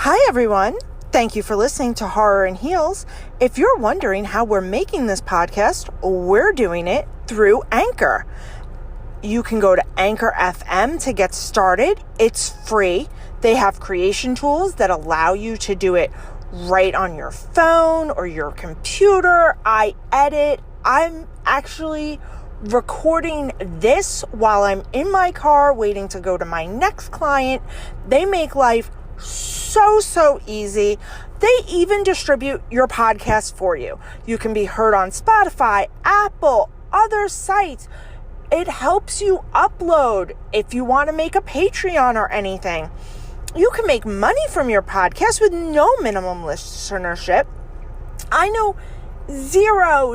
Hi, everyone. Thank you for listening to Horror and Heels. If you're wondering how we're making this podcast, we're doing it through Anchor. You can go to Anchor FM to get started. It's free. They have creation tools that allow you to do it right on your phone or your computer. I edit. I'm actually recording this while I'm in my car waiting to go to my next client. They make life so easy. They even distribute your podcast for you. You can be heard on Spotify, Apple, other sites. It helps you upload if you want to make a Patreon or anything. You can make money from your podcast with no minimum listenership. I know zero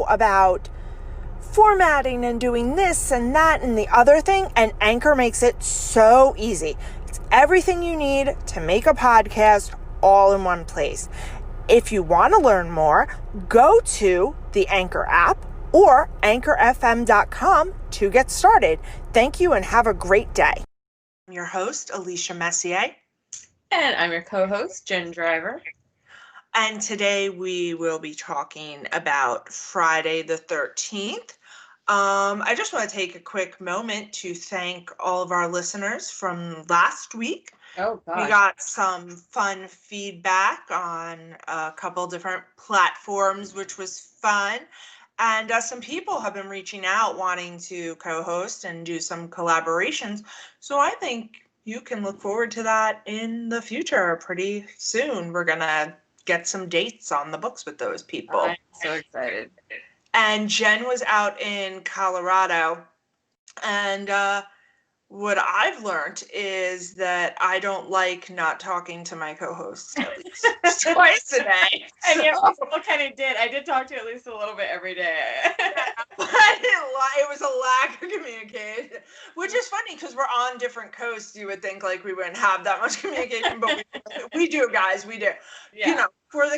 about formatting and doing this and that and the other thing, and Anchor makes it so easy. It's everything you need to make a podcast all in one place. If you want to learn more, go to the Anchor app or anchorfm.com to get started. Thank you and have a great day. I'm your host, Elicia Messier. And I'm your co-host, Jen Driver. And today we will be talking about Friday the 13th. I just want to take a quick moment to thank all of our listeners from last week. Oh, gosh. We got some fun feedback on a couple different platforms, which was fun. And some people have been reaching out wanting to co-host and do some collaborations. So I think you can look forward to that in the future pretty soon. We're going to get some dates on the books with those people. I'm so excited. And Jen was out in Colorado. And what I've learned is that I don't like not talking to my co-hosts at least twice a day. And yet people kind of did. I did talk to you at least a little bit every day. I didn't lie. It was a lack of communication, which is funny because we're on different coasts. You would think like we wouldn't have that much communication, but we do, guys. We do. Yeah. You know, for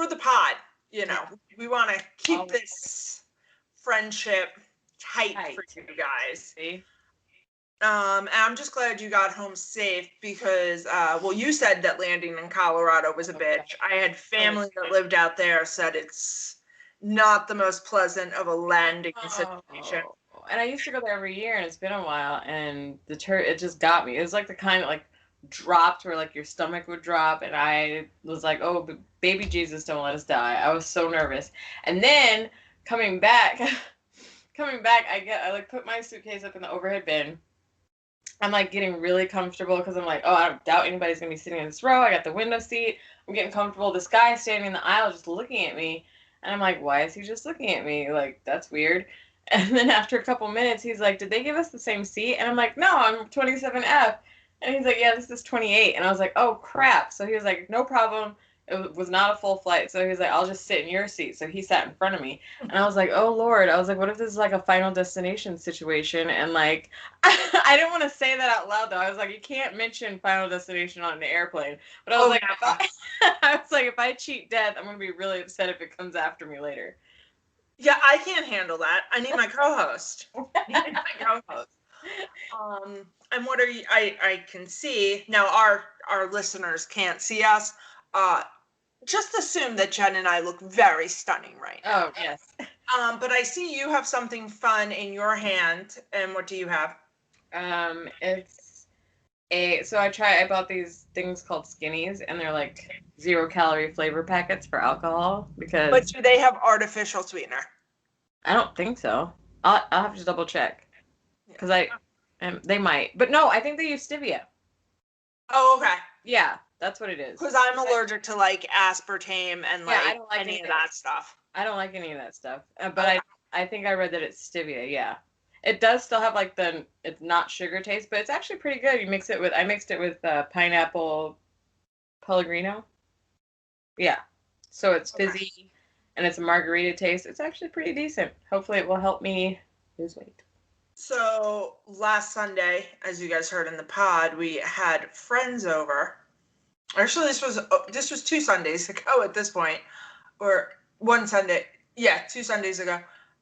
the pod, you know, we want to keep this friendship tight for you guys. See? And I'm just glad you got home safe because, you said that landing in Colorado was a bitch. I had family that lived out there said it's not the most pleasant of a landing situation. And I used to go there every year, and it's been a while, and it just got me. It was like the kind of like dropped where like your stomach would drop, and I was like, oh, baby Jesus, don't let us die. I was so nervous. And then coming back, I like put my suitcase up in the overhead bin. I'm like getting really comfortable because I'm like, oh, I don't doubt anybody's gonna be sitting in this row. I got the window seat. I'm getting comfortable. This guy is standing in the aisle just looking at me. And I'm like, why is he just looking at me? Like, that's weird. And then after a couple minutes, he's like, did they give us the same seat? And I'm like, no, I'm 27F. And he's like, yeah, this is 28. And I was like, oh, crap. So he was like, no problem. It was not a full flight. So he was like, I'll just sit in your seat. So he sat in front of me. And I was like, oh, Lord. I was like, what if this is like a Final Destination situation? And like, I didn't want to say that out loud, though. I was like, you can't mention Final Destination on the airplane. But I was if I cheat death, I'm going to be really upset if it comes after me later. Yeah, I can't handle that. I need my co-host. And what are you, I can see, now our listeners can't see us. Just assume that Jen and I look very stunning right now. Oh, yes. But I see you have something fun in your hand. And what do you have? I bought these things called Skinnies, and they're like 0-calorie flavor packets for alcohol because. But do they have artificial sweetener? I don't think so. I'll have to double check because they might, but no, I think they use stevia. Oh, okay. Yeah, that's what it is. Because I'm allergic to like aspartame and I don't like any of that stuff. I don't like any of that stuff, but I think I read that it's stevia. Yeah. It does still have like it's not sugar taste, but it's actually pretty good. I mixed it with pineapple Pellegrino. Yeah. So it's fizzy and it's a margarita taste. It's actually pretty decent. Hopefully it will help me lose weight. So last Sunday, as you guys heard in the pod, we had friends over. Actually, this was 2 Sundays ago at this point, or one Sunday. Yeah, 2 Sundays ago.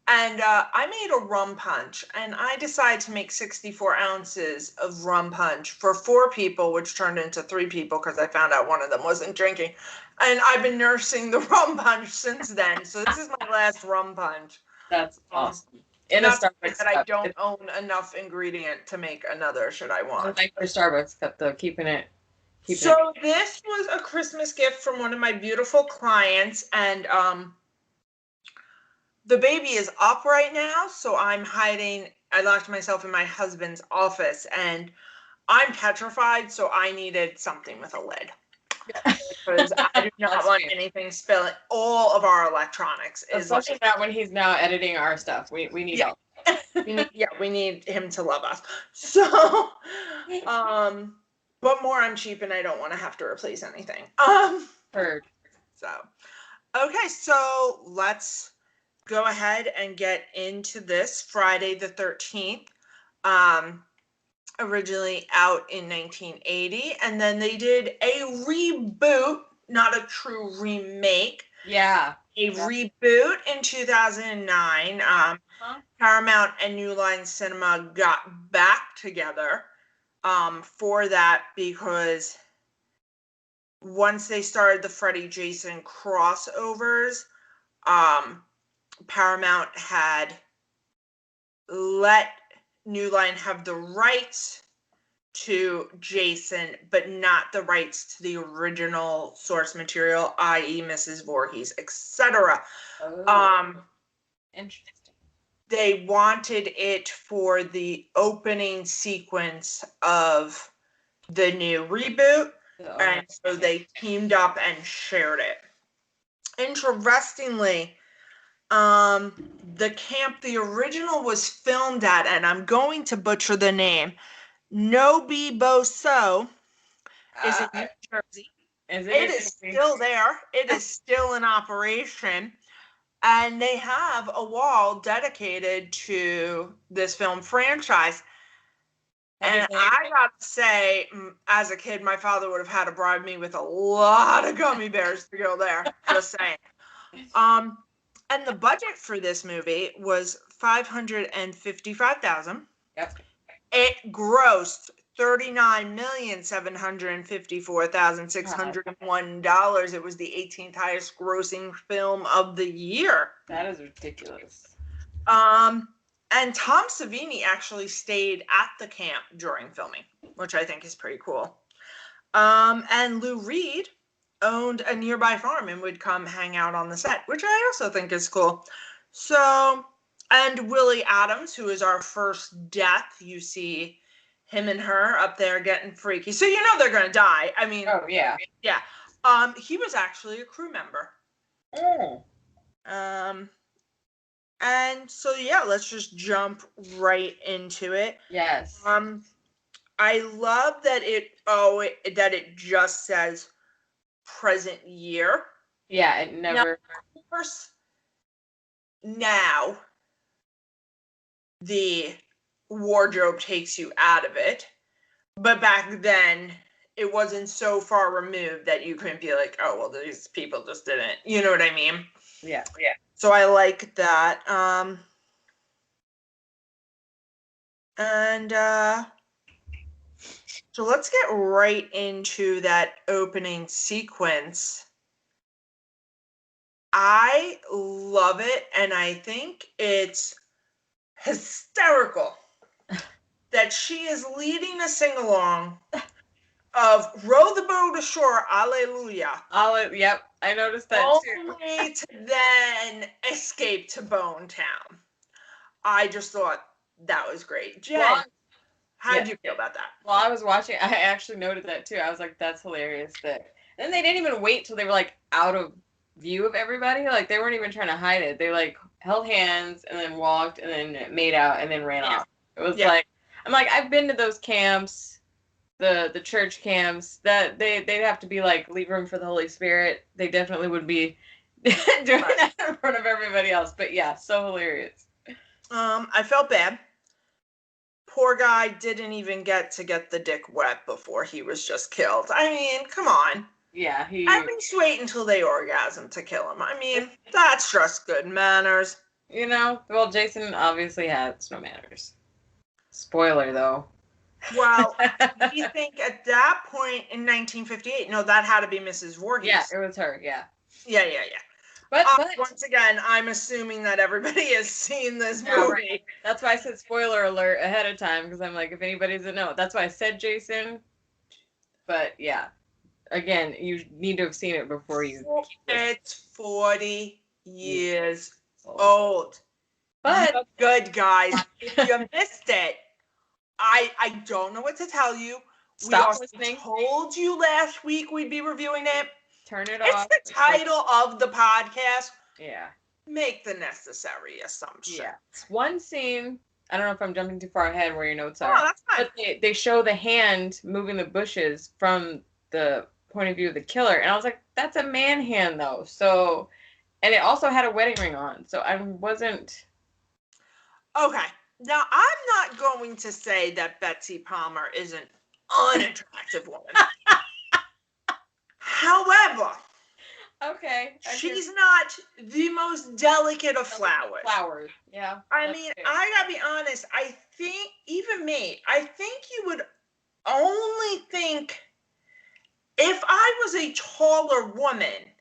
And I made a rum punch, and I decided to make 64 ounces of rum punch for 4 people, which turned into 3 people because I found out one of them wasn't drinking. And I've been nursing the rum punch since then. So this is my last rum punch. That's awesome. In a Not Starbucks that I cup. don't own enough ingredient to make another, should I I want. like your Starbucks cup though, keeping it. So this was a Christmas gift from one of my beautiful clients, and the baby is up right now, so I'm hiding. I locked myself in my husband's office, and I'm petrified, so I needed something with a lid. Because I do not want anything spilling. All of our electronics is especially not when he's now editing our stuff. We need help. we need him to love us. So, but more I'm cheap and I don't want to have to replace anything. Heard. So, okay, so let's go ahead and get into this. Friday the 13th. Originally out in 1980, and then they did a reboot, not a true remake. Yeah. A reboot in 2009. Paramount and New Line Cinema got back together for that, because once they started the Freddy Jason crossovers, Paramount had let New Line have the rights to Jason, but not the rights to the original source material, i.e. Mrs. Voorhees, etc. Interesting. They wanted it for the opening sequence of the new reboot, and so they teamed up and shared it. Interestingly, the camp the original was filmed at, and I'm going to butcher the name, Nobi-Bo-So, is in New Jersey. It is still there. It is still in operation. And they have a wall dedicated to this film franchise. And I got to say, as a kid, my father would have had to bribe me with a lot of gummy bears to go there. Just saying. And the budget for this movie was $555,000. Yep. It grossed $39,754,601. It was the 18th highest grossing film of the year. That is ridiculous. And Tom Savini actually stayed at the camp during filming, which I think is pretty cool. And Lou Reed owned a nearby farm and would come hang out on the set, which I also think is cool. So, and Willie Adams, who is our first death, you see him and her up there getting freaky. So you know they're going to die. I mean, oh, yeah. Yeah. He was actually a crew member. And so, yeah, let's just jump right into it. Yes. I love that it just says present year. Yeah, it never. Now, of course, now the wardrobe takes you out of it, but back then it wasn't so far removed that you couldn't be like, oh, well, these people just didn't, you know what I mean? Yeah. So I like that. So let's get right into that opening sequence. I love it, and I think it's hysterical that she is leading a sing-along of Row the Boat Ashore, Alleluia. Yep, I noticed that too. Only to then escape to Bone Town. I just thought that was great. Jen, how did you feel about that? Well, I was watching, I actually noted that too. I was like, that's hilarious. And then they didn't even wait till they were like out of view of everybody. Like they weren't even trying to hide it. They like held hands and then walked and then made out and then ran off. It was like, I'm like, I've been to those camps, the church camps, that they'd have to be like, leave room for the Holy Spirit. They definitely would be doing that in front of everybody else. But yeah, so hilarious. I felt bad. Poor guy didn't even get the dick wet before he was just killed. I mean, come on. Yeah, at least wait until they orgasm to kill him. I mean, that's just good manners. You know? Well, Jason obviously has no manners. Spoiler, though. Well, we think at that point in 1958, no, that had to be Mrs. Voorhees. Yeah, it was her, yeah. Yeah. But once again, I'm assuming that everybody has seen this movie. Right. That's why I said spoiler alert ahead of time, because I'm like, if anybody doesn't know, that's why I said Jason. But yeah, again, you need to have seen it before you. It's 40 years old. But you're good, guys. If you missed it, I don't know what to tell you. Stop we listening. Told you last week we'd be reviewing it. Turn it off. It's the title of the podcast. Yeah. Make the necessary assumption. Yeah. One scene, I don't know if I'm jumping too far ahead where your notes are. Oh, that's fine. But they show the hand moving the bushes from the point of view of the killer. And I was like, that's a man hand, though. So, and it also had a wedding ring on. So I wasn't. Okay. Now, I'm not going to say that Betsy Palmer is an unattractive woman. However, okay, she's not the most delicate of flowers. Flowers, yeah. I mean, fair. I gotta be honest. I think, even me, I think you would only think if I was a taller woman,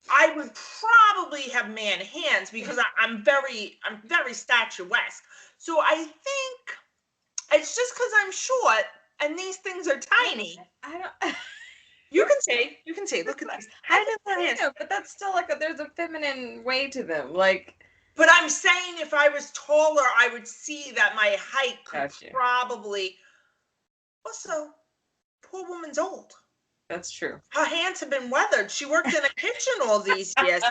I would probably have man hands because I'm very statuesque. So I think it's just because I'm short and these things are tiny. I don't. You can say. Look at this. I know, but that's still like there's a feminine way to them, like. But I'm saying if I was taller, I would see that my height could probably. Also, poor woman's old. That's true. Her hands have been weathered. She worked in a kitchen all these years.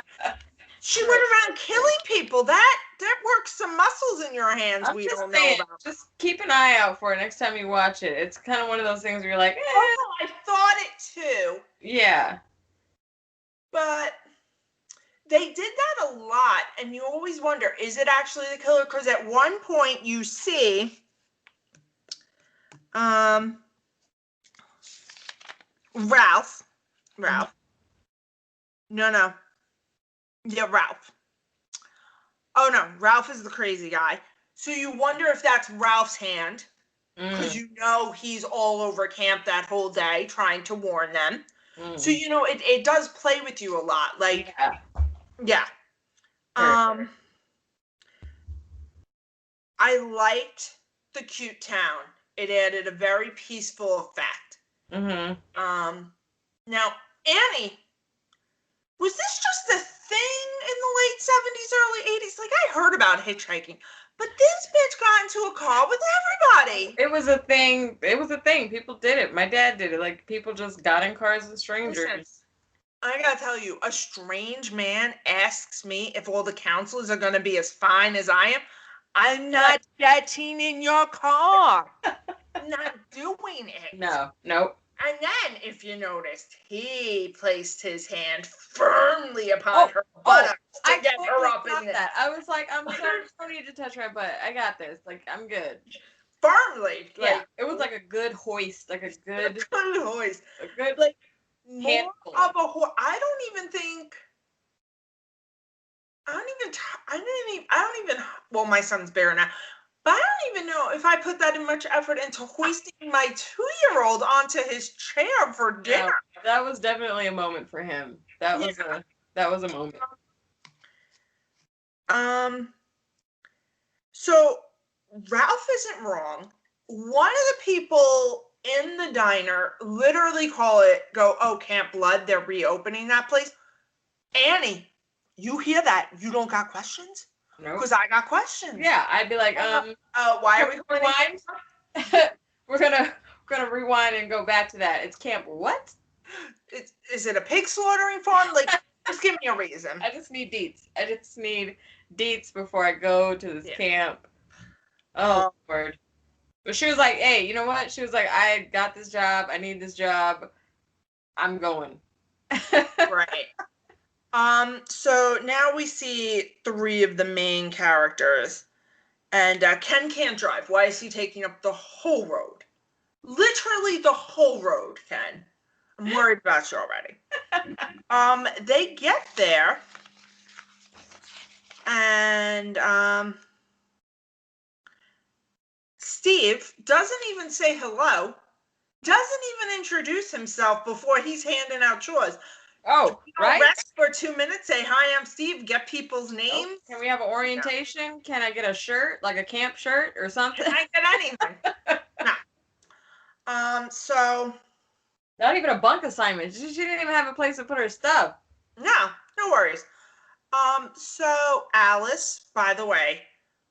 She went around killing people. That works some muscles in your hands we don't know about. Just keep an eye out for it next time you watch it. It's kind of one of those things where you're like, Oh, I thought it too. Yeah. But they did that a lot, and you always wonder, is it actually the killer? Because at one point you see Ralph. No. Yeah, Ralph. Oh, no. Ralph is the crazy guy. So you wonder if that's Ralph's hand. Because you know he's all over camp that whole day trying to warn them. So, you know, it does play with you a lot. Like, yeah. I liked the cute town. It added a very peaceful effect. Now, Annie, was this just a thing in the late 70s, early 80s? Like, I heard about hitchhiking, but this bitch got into a car with everybody. It was a thing. People did it. My dad did it. Like, people just got in cars with strangers. Listen, I gotta tell you, a strange man asks me if all the counselors are gonna be as fine as I am. I'm not getting in your car. I'm not doing it. No, nope. And then, if you noticed, he placed his hand firmly upon her buttocks to get her up in there. I was like, I'm sorry, you don't need to touch my butt. I got this. Like, I'm good. Firmly. Yeah, like, it was like a good hoist. Like a good hoist. A good, like, handful. More of a hoist. I don't even, well, my son's bare now. But I don't even know if I put that much effort into hoisting my 2-year-old onto his chair for dinner. No, that was definitely a moment for him. That was a moment. So Ralph isn't wrong. One of the people in the diner literally go, oh, Camp Blood, they're reopening that place. Annie, you hear that? You don't got questions? No. Because I got questions. Yeah, I'd be like, why are we going rewind? We're gonna rewind and go back to that. It's camp what? Is it a pig slaughtering farm? Like, just give me a reason. I just need deets before I go to this camp. Oh, Lord. But she was like, hey, you know what? She was like, I got this job. I need this job. I'm going. Right. So now we see 3 of the main characters. And Ken can't drive. Why is he taking up the whole road? Literally the whole road, Ken. I'm worried about you already. They get there. And Steve doesn't even say hello, doesn't even introduce himself before he's handing out chores. Oh, right? Rest for 2 minutes, say, hi, I'm Steve, get people's names. Oh, can we have an orientation? No. Can I get a shirt, like a camp shirt or something? Can I get anything? No. So. Not even a bunk assignment. She didn't even have a place to put her stuff. No worries. So Alice, by the way,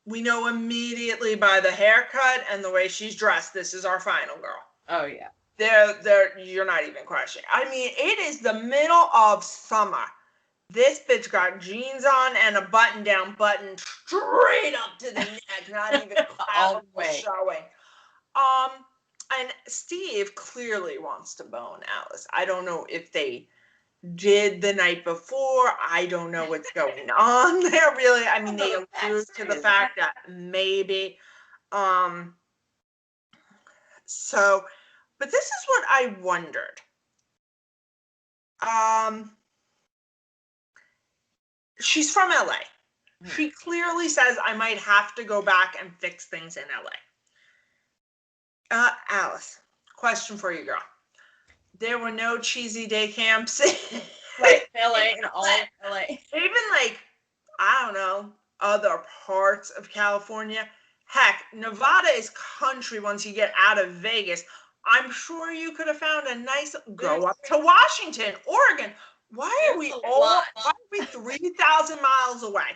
we know immediately by the haircut and the way she's dressed, this is our final girl. Oh, yeah. You're not even questioning. I mean, it is the middle of summer. This bitch got jeans on and a button-down button straight up to the neck, not even all the way showing. And Steve clearly wants to bone Alice. I don't know if they did the night before. I don't know what's going on there, really. I mean, they allude to the fact that maybe. So, but this is what I wondered. She's from LA. She clearly says, I might have to go back and fix things in LA. Alice, question for you, girl. There were no cheesy day camps. Like LA and all of LA. Even like, I don't know, other parts of California. Heck, Nevada is country once you get out of Vegas. I'm sure you could have found a nice go up to Washington, Oregon. Why are we 3,000 miles away?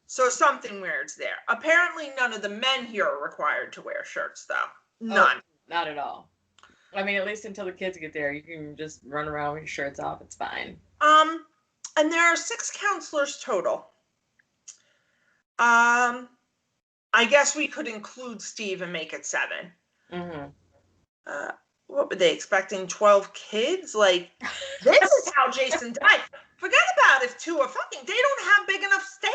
So something weird's there. Apparently none of the men here are required to wear shirts though. None. Oh, not at all. I mean, at least until the kids get there, you can just run around with your shirts off. It's fine. And there are 6 counselors total. I guess we could include Steve and make it 7. Mm-hmm. What were they expecting? 12 kids? Like, this is how Jason died. Forget about if 2 are fucking. They don't have big enough staff.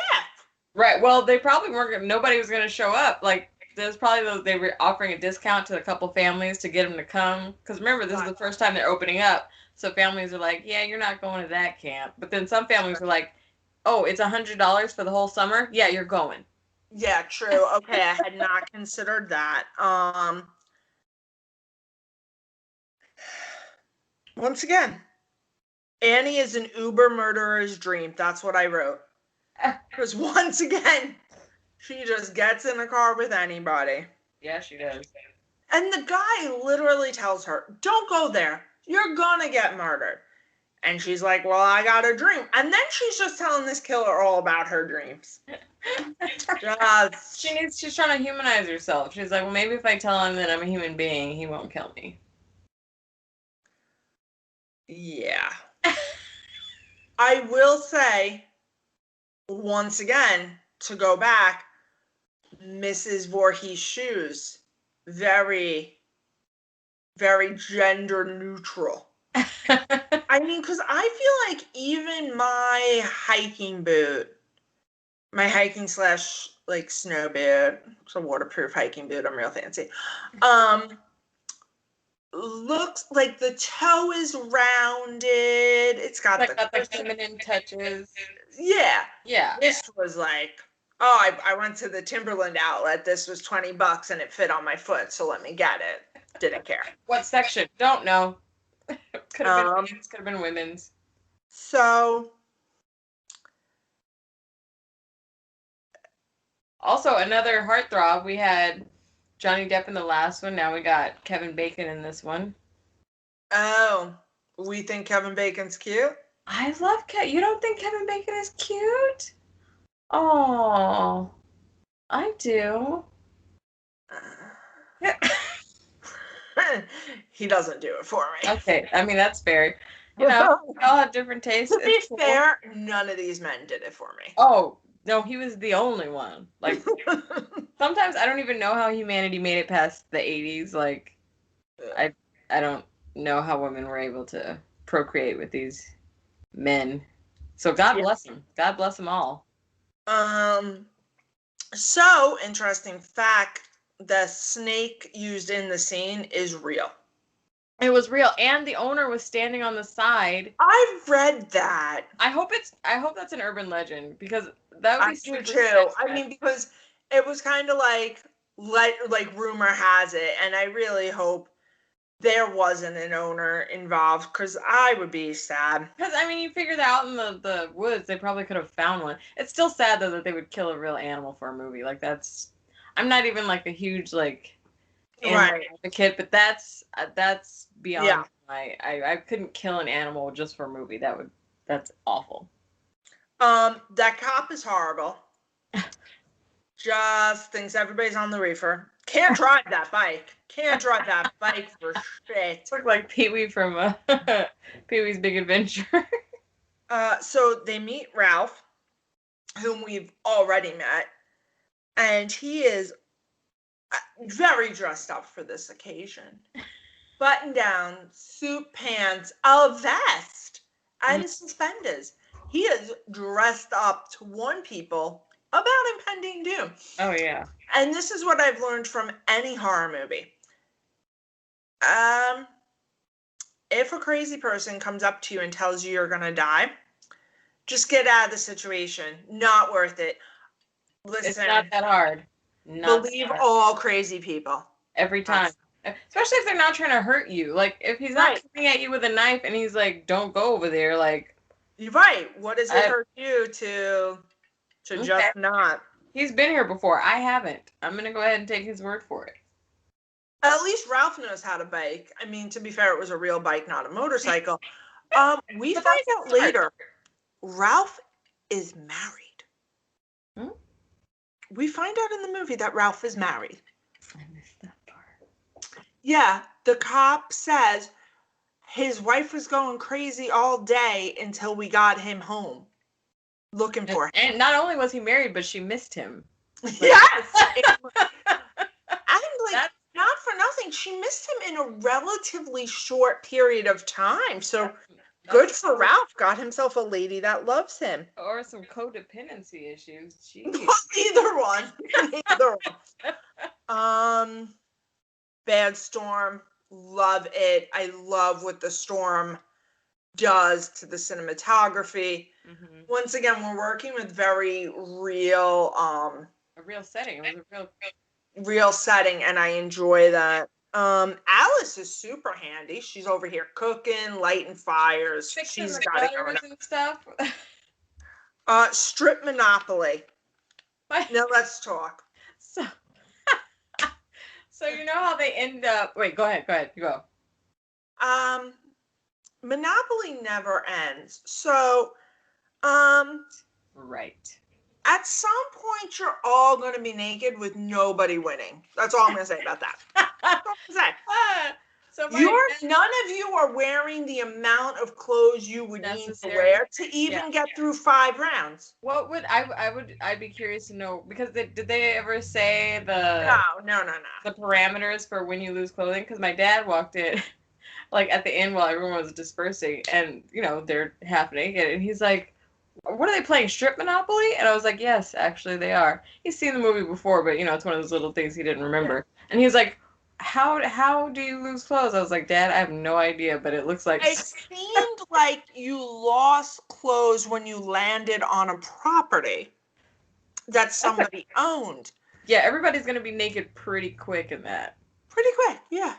Right. Well, they probably weren't. Nobody was going to show up. Like, there's probably they were offering a discount to a couple families to get them to come. Because remember, this is the first time they're opening up. So families are like, yeah, you're not going to that camp. But then some families are like, oh, it's $100 for the whole summer? Yeah, you're going. Yeah, true. Okay, I had not considered that. Once again, Annie is an Uber murderer's dream. That's what I wrote. Because once again, she just gets in a car with anybody. Yeah, she does. And the guy literally tells her, don't go there. You're gonna get murdered. And she's like, well, I got a dream. And then she's just telling this killer all about her dreams. She's trying to humanize herself. She's like, well, maybe if I tell him that I'm a human being, he won't kill me. Yeah. I will say, once again, to go back, Mrs. Voorhees' shoes, very, very gender neutral. I mean, because I feel like even my hiking / like snow boot, it's a waterproof hiking boot, I'm real fancy, looks like the toe is rounded. It's got the feminine touches. Yeah. Yeah. This was like, oh, I went to the Timberland outlet. This was $20 and it fit on my foot, so let me get it. Didn't care. What section? Don't know. Could have been men's, could have been women's. So. Also, another heartthrob. We had Johnny Depp in the last one. Now we got Kevin Bacon in this one. Oh, we think Kevin Bacon's cute? I love You don't think Kevin Bacon is cute? Oh, I do. He doesn't do it for me. Okay, I mean, that's fair. You know, we all have different tastes. To be fair, none of these men did it for me. Oh, no, he was the only one. Like, sometimes I don't even know how humanity made it past the 80s. Like, I don't know how women were able to procreate with these men. So God bless them. God bless them all. So, interesting fact, the snake used in the scene is real. It was real, and the owner was standing on the side. I've read that. I hope that's an urban legend, because that would I be do super too. sketchy. I mean, because it was kind of like rumor has it, and I really hope there wasn't an owner involved, because I would be sad. Because, I mean, you figure that out in the woods, they probably could have found one. It's still sad, though, that they would kill a real animal for a movie. Like, that's... I'm not even, like, a huge, like, animal Right. advocate, but that's Yeah. beyond I couldn't kill an animal just for a movie. That's awful. That cop is horrible. Just thinks everybody's on the reefer. Can't drive that bike. Can't drive that bike for shit. Look like Pee-wee from Pee-wee's Big Adventure. So they meet Ralph, whom we've already met, and he is very dressed up for this occasion. Button down, suit pants, a vest, and suspenders. He is dressed up to warn people about impending doom. Oh, yeah. And this is what I've learned from any horror movie. If a crazy person comes up to you and tells you you're gonna die, just get out of the situation. Not worth it. Listen, It's not that hard. Believe all crazy people. Every time. Especially if they're not trying to hurt you. Like, if he's not coming at you with a knife and he's like, don't go over there, like... You're right. What does it hurt you to just not? He's been here before. I haven't. I'm going to go ahead and take his word for it. At least Ralph knows how to bike. I mean, to be fair, it was a real bike, not a motorcycle. We find out later, Ralph is married. We find out in the movie that Ralph is married. I missed that part. Yeah, the cop says his wife was going crazy all day until we got him home looking for him. And not only was he married, but she missed him. Like, yes! Not for nothing, she missed him in a relatively short period of time. So good for Ralph. Got himself a lady that loves him. Or some codependency issues. Jeez. Either one. Either one. Bad Storm. Love it. I love what the storm does to the cinematography. Mm-hmm. Once again, we're working with very real a real setting. It was a real setting, and I enjoy that. Alice is super handy. She's over here cooking, lighting fires. She's got it going and stuff. Strip Monopoly. Now let's talk. So you know how they end up... Wait, go ahead. You go. Monopoly never ends. So, right. At some point, you're all going to be naked with nobody winning. That's all I'm going to say about that. That's all I'm going to say. None of you are wearing the amount of clothes you would need to wear to even get through 5 rounds. What would I'd be curious to know, because did they ever say the the parameters for when you lose clothing? Because my dad walked in like at the end while everyone was dispersing, and they're half naked, and he's like, what are they playing, Strip Monopoly? And I was like, yes, actually they are. He's seen the movie before, but it's one of those little things he didn't remember. Yeah. And he was like, how do you lose clothes? I was like, Dad, I have no idea, but it looks like... It seemed like you lost clothes when you landed on a property that somebody owned. Yeah, everybody's going to be naked pretty quick in that. Pretty quick, yeah.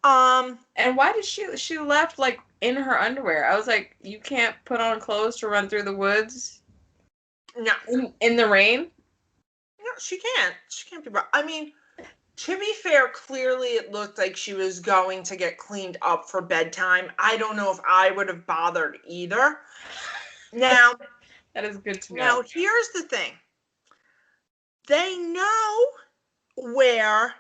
And why did she left like in her underwear? I was like, you can't put on clothes to run through the woods? No. In the rain? No, she can't. She can't be brought. I mean, to be fair, clearly it looked like she was going to get cleaned up for bedtime. I don't know if I would have bothered either. Now, that is good to know. Now, here's the thing. They know where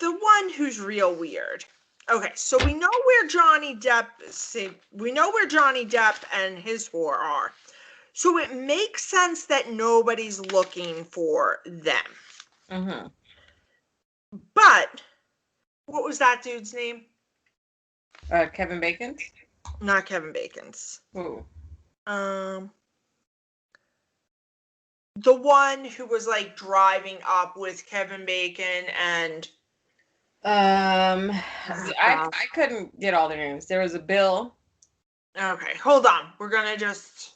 the one who's real weird. Okay, so we know where Johnny Depp and his whore are. So it makes sense that nobody's looking for them. Mm-hmm. But what was that dude's name? Kevin Bacon's? Not Kevin Bacon's. Who? The one who was like driving up with Kevin Bacon and I couldn't get all their names. There was a Bill. Okay, hold on. We're gonna just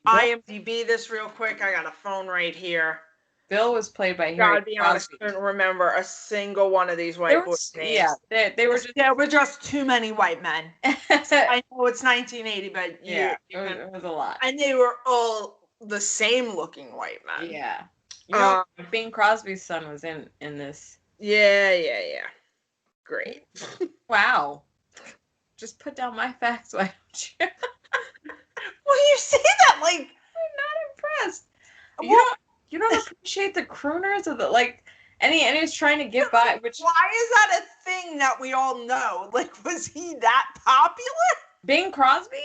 Bill, IMDb this real quick. I got a phone right here. Bill was played by Harry Gotta be honest, Crosby. I couldn't remember a single one of these white boys' names. Yeah, they were just There were just too many white men. I know it's 1980, but it was a lot. And they were all the same looking white men. Yeah. You know, Bing Crosby's son was in this. Yeah. Great. Wow. Just put down my facts, why don't you? Well, you say that like I'm not impressed. You don't appreciate the crooners of the like, and he was trying to get by. Which why is that a thing that we all know? Like, was he that popular? Bing Crosby?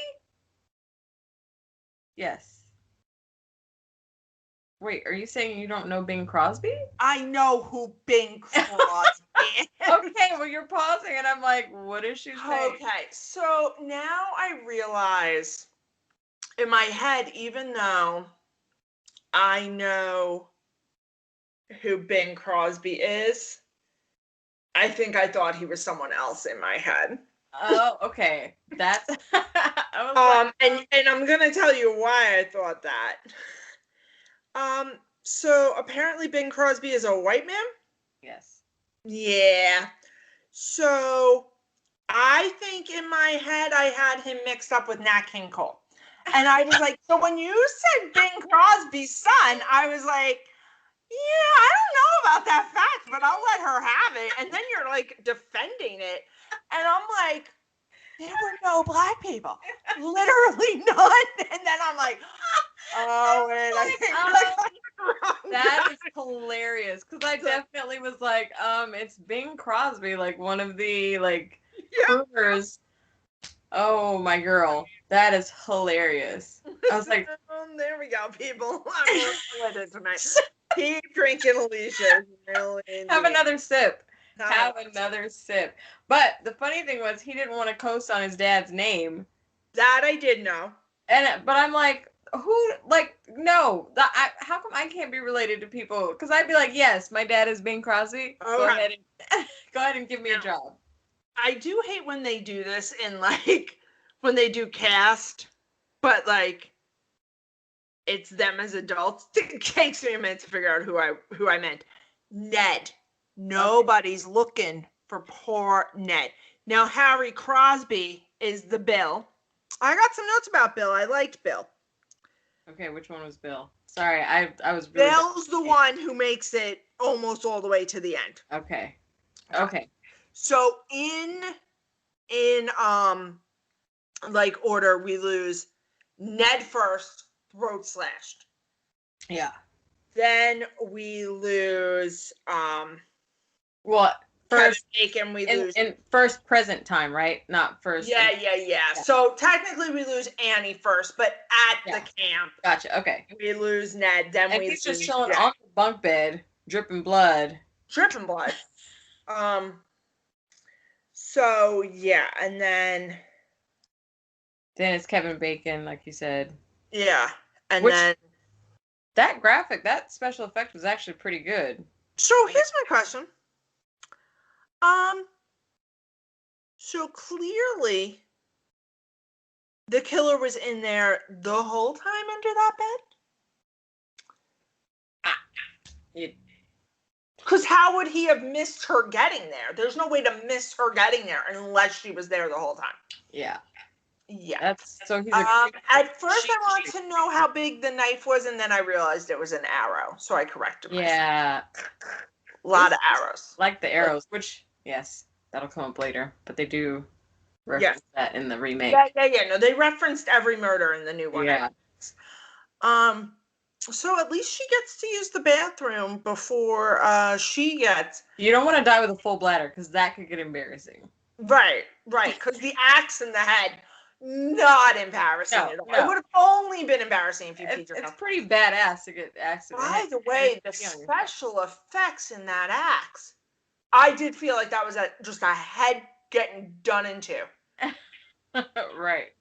Yes. Wait, are you saying you don't know Bing Crosby? I know who Bing Crosby is. Okay, well you're pausing and I'm like, what is she saying? Okay, so now I realize in my head, even though I know who Bing Crosby is, I think I thought he was someone else in my head. Oh, okay. That's and I'm gonna tell you why I thought that. So apparently Bing Crosby is a white man? Yes. Yeah. So I think in my head I had him mixed up with Nat King Cole. And I was like, so when you said Bing Crosby's son, I was like, yeah, I don't know about that fact, but I'll let her have it. And then you're like defending it. And I'm like, there were no black people. Literally none. And then I'm like, oh, wait, I think that is hilarious. Because I definitely was like, it's Bing Crosby, like one of the like crooners. Oh my girl. That is hilarious. I was like, there we go, people. I'm with it tonight. Keep drinking, Elicia. Have another sip. Have another sip. But the funny thing was, he didn't want to coast on his dad's name. That I did know. But I'm like, who? Like, no. How come I can't be related to people? Because I'd be like, yes, my dad is Bing Crosby. Go ahead and give me a job. I do hate when they do this in like when they do cast, but like it's them as adults. It takes me a minute to figure out who I meant. Ned. Nobody's looking for poor Ned. Now Harry Crosby is the Bill. I got some notes about Bill. I liked Bill. Okay, which one was Bill? Sorry, I was really Bill's the one who makes it almost all the way to the end. Okay. So in like order, we lose Ned first, throat slashed. Yeah. Then we lose well, first Bacon, we lose in first present time, right? Not first. Yeah. So technically we lose Annie first, but at the camp. Gotcha. Okay. We lose Ned, then and we he's just chilling on the bunk bed, dripping blood. So yeah, and then it's Kevin Bacon, like you said. Yeah. And then that special effect was actually pretty good. So here's my question. So clearly the killer was in there the whole time under that bed? Because how would he have missed her getting there? There's no way to miss her getting there unless she was there the whole time. Yeah. At first I wanted to know how big the knife was, and then I realized it was an arrow, so I corrected myself. Yeah. A lot of arrows. Like the arrows, which, yes, that'll come up later, but they do reference that in the remake. Yeah. No, they referenced every murder in the new one. Yeah. So at least she gets to use the bathroom before she gets... You don't want to die with a full bladder, because that could get embarrassing. Right. Because the axe in the head, not embarrassing at all. It would have only been embarrassing if you peed yourself. It's pretty badass to get axe in the head. By the way, the special effects in that axe, I did feel like that was just a head getting done into. Right.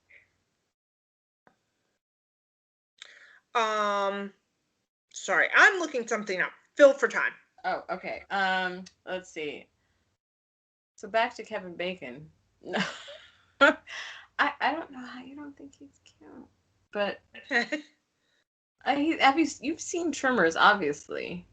Sorry, I'm looking something up. Fill for time. Oh, okay. Let's see. So back to Kevin Bacon. No. I don't know how you don't think he's cute. But you've seen Tremors, obviously.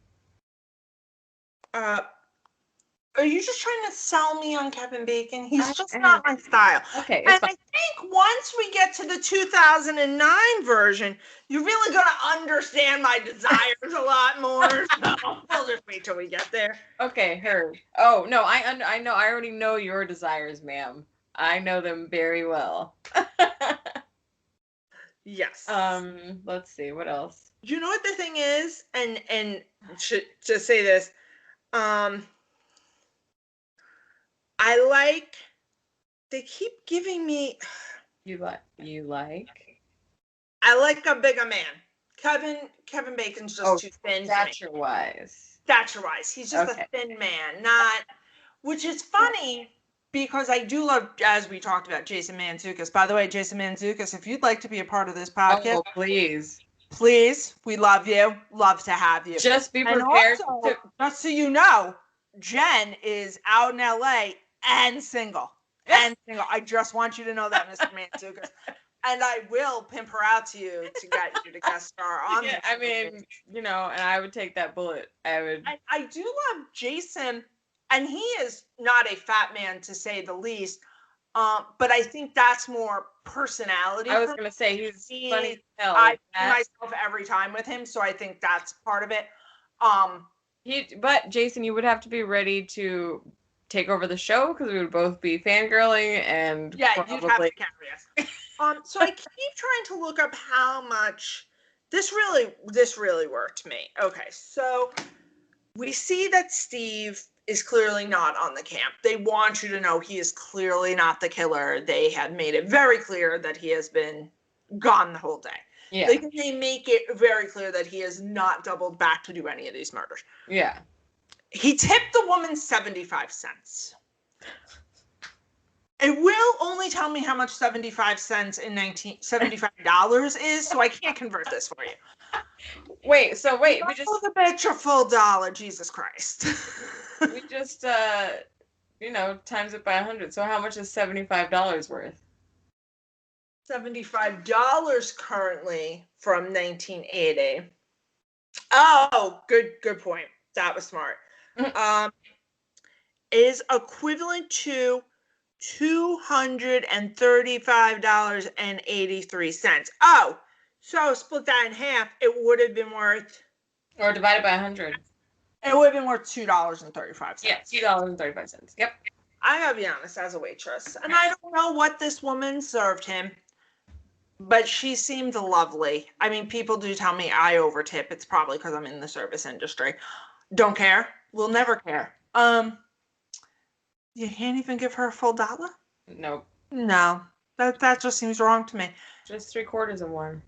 Are you just trying to sell me on Kevin Bacon? He's just not my style. Okay, and fine. I think once we get to the 2009 version, you're really going to understand my desires a lot more. So we'll just wait till we get there. Okay, heard. Oh, no, I know. I already know your desires, ma'am. I know them very well. Yes. Let's see. What else? You know what the thing is? And to say this, I like, they keep giving me. You like? I like a bigger man. Kevin Bacon's just too thin. Stature-wise. Stature-wise, he's just a thin man. Not, which is funny because I do love, as we talked about, Jason Mantzoukas. By the way, Jason Mantzoukas, if you'd like to be a part of this podcast, please, we love you. Love to have you. Just be prepared. And also, just so you know, Jen is out in LA and single. I just want you to know that, Mr. Mantzoukas. And I will pimp her out to you to get you to guest star on this. I mean, and I would take that bullet. I do love Jason, and he is not a fat man to say the least. But I think that's more personality. I was going to say he's funny as hell. I see myself every time with him, so I think that's part of it. But Jason, you would have to be ready to take over the show because we would both be fangirling and you'd have to carry us. So I keep trying to look up how much this really worked me. Okay, so we see that Steve is clearly not on the camp. They want you to know he is clearly not the killer. They have made it very clear that he has been gone the whole day. Yeah. They make it very clear that he has not doubled back to do any of these murders. Yeah. He tipped the woman 75 cents. It will only tell me how much 75 cents in $75 is, so I can't convert this for you. Wait, we just the bitch a full dollar, Jesus Christ. We just times it by 100. So how much is $75 worth? $75 currently from 1980. Oh, good point. That was smart. Is equivalent to $235.83. Oh, so split that in half, it would have been worth, or divided by 100. It would have been worth $2.35. Yeah, $2.35. Yep. I gotta be honest, as a waitress, and I don't know what this woman served him, but she seemed lovely. I mean, people do tell me I overtip. It's probably because I'm in the service industry. Don't care. We'll never care. You can't even give her a full dollar? Nope. No. That just seems wrong to me. Just 3/4 of one.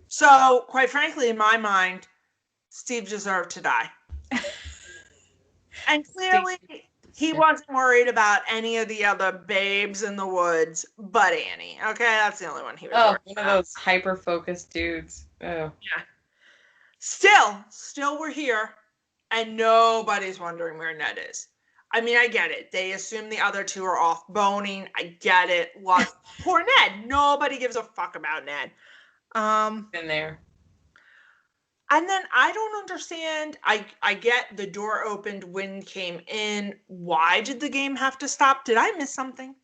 So, quite frankly, in my mind, Steve deserved to die. And clearly, he wasn't worried about any of the other babes in the woods but Annie. Okay, that's the only one he was worried about. One of those hyper-focused dudes. Oh. Yeah. Still we're here, and nobody's wondering where Ned is. I mean, I get it. They assume the other two are off boning. I get it. Poor Ned. Nobody gives a fuck about Ned. Been there. And then I don't understand. I get the door opened, wind came in. Why did the game have to stop? Did I miss something?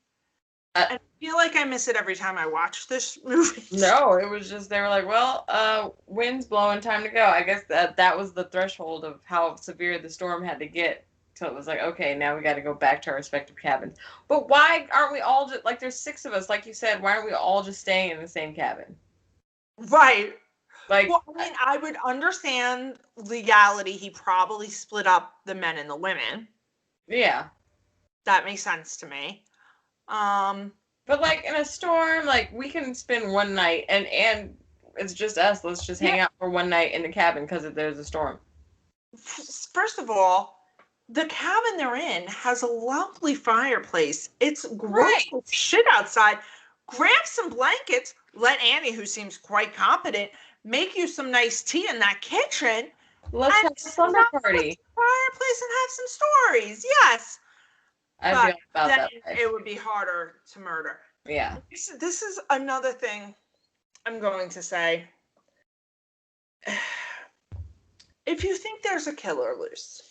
I feel like I miss it every time I watch this movie. No, it was just, they were like, well, wind's blowing, time to go. I guess that was the threshold of how severe the storm had to get. So it was like, okay, now we got to go back to our respective cabins. But why aren't we all just, like, there's 6 of us, like you said, why aren't we all just staying in the same cabin? Right. Like, well, I mean, I would understand legality. He probably split up the men and the women. Yeah. That makes sense to me. But, like, in a storm, like, we can spend one night, and it's just us. Let's just hang out for one night in the cabin because there's a storm. First of all, the cabin they're in has a lovely fireplace. It's gross shit outside. Grab some blankets. Let Annie, who seems quite competent, make you some nice tea in that kitchen. Let's have a slumber party. Fireplace and have some stories. Yes. I'd But be all about then that. it would be harder to murder. Yeah. This is another thing I'm going to say. If you think there's a killer loose,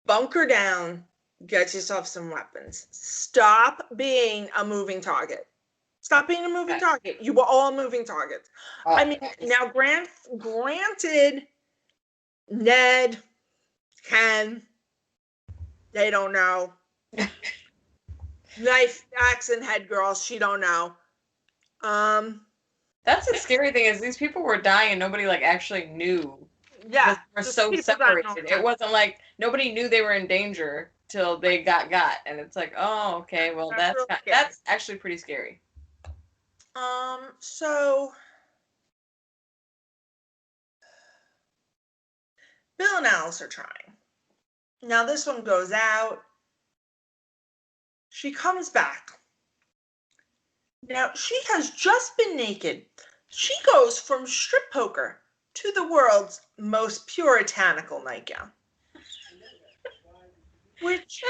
bunker down, get yourself some weapons. Stop being a moving target. Stop being a moving target. You were all moving targets. I mean, now granted, Ned, Ken, they don't know. Knife, axe, and head girls, she don't know. That's the scary thing is these people were dying and nobody like actually knew. Yeah. They were so separated. It wasn't like nobody knew they were in danger till they got. And it's like, oh, okay, well that's actually pretty scary. So Bill and Alice are trying. Now this one goes out. She comes back. Now she has just been naked. She goes from strip poker to the world's most puritanical nightgown. Which,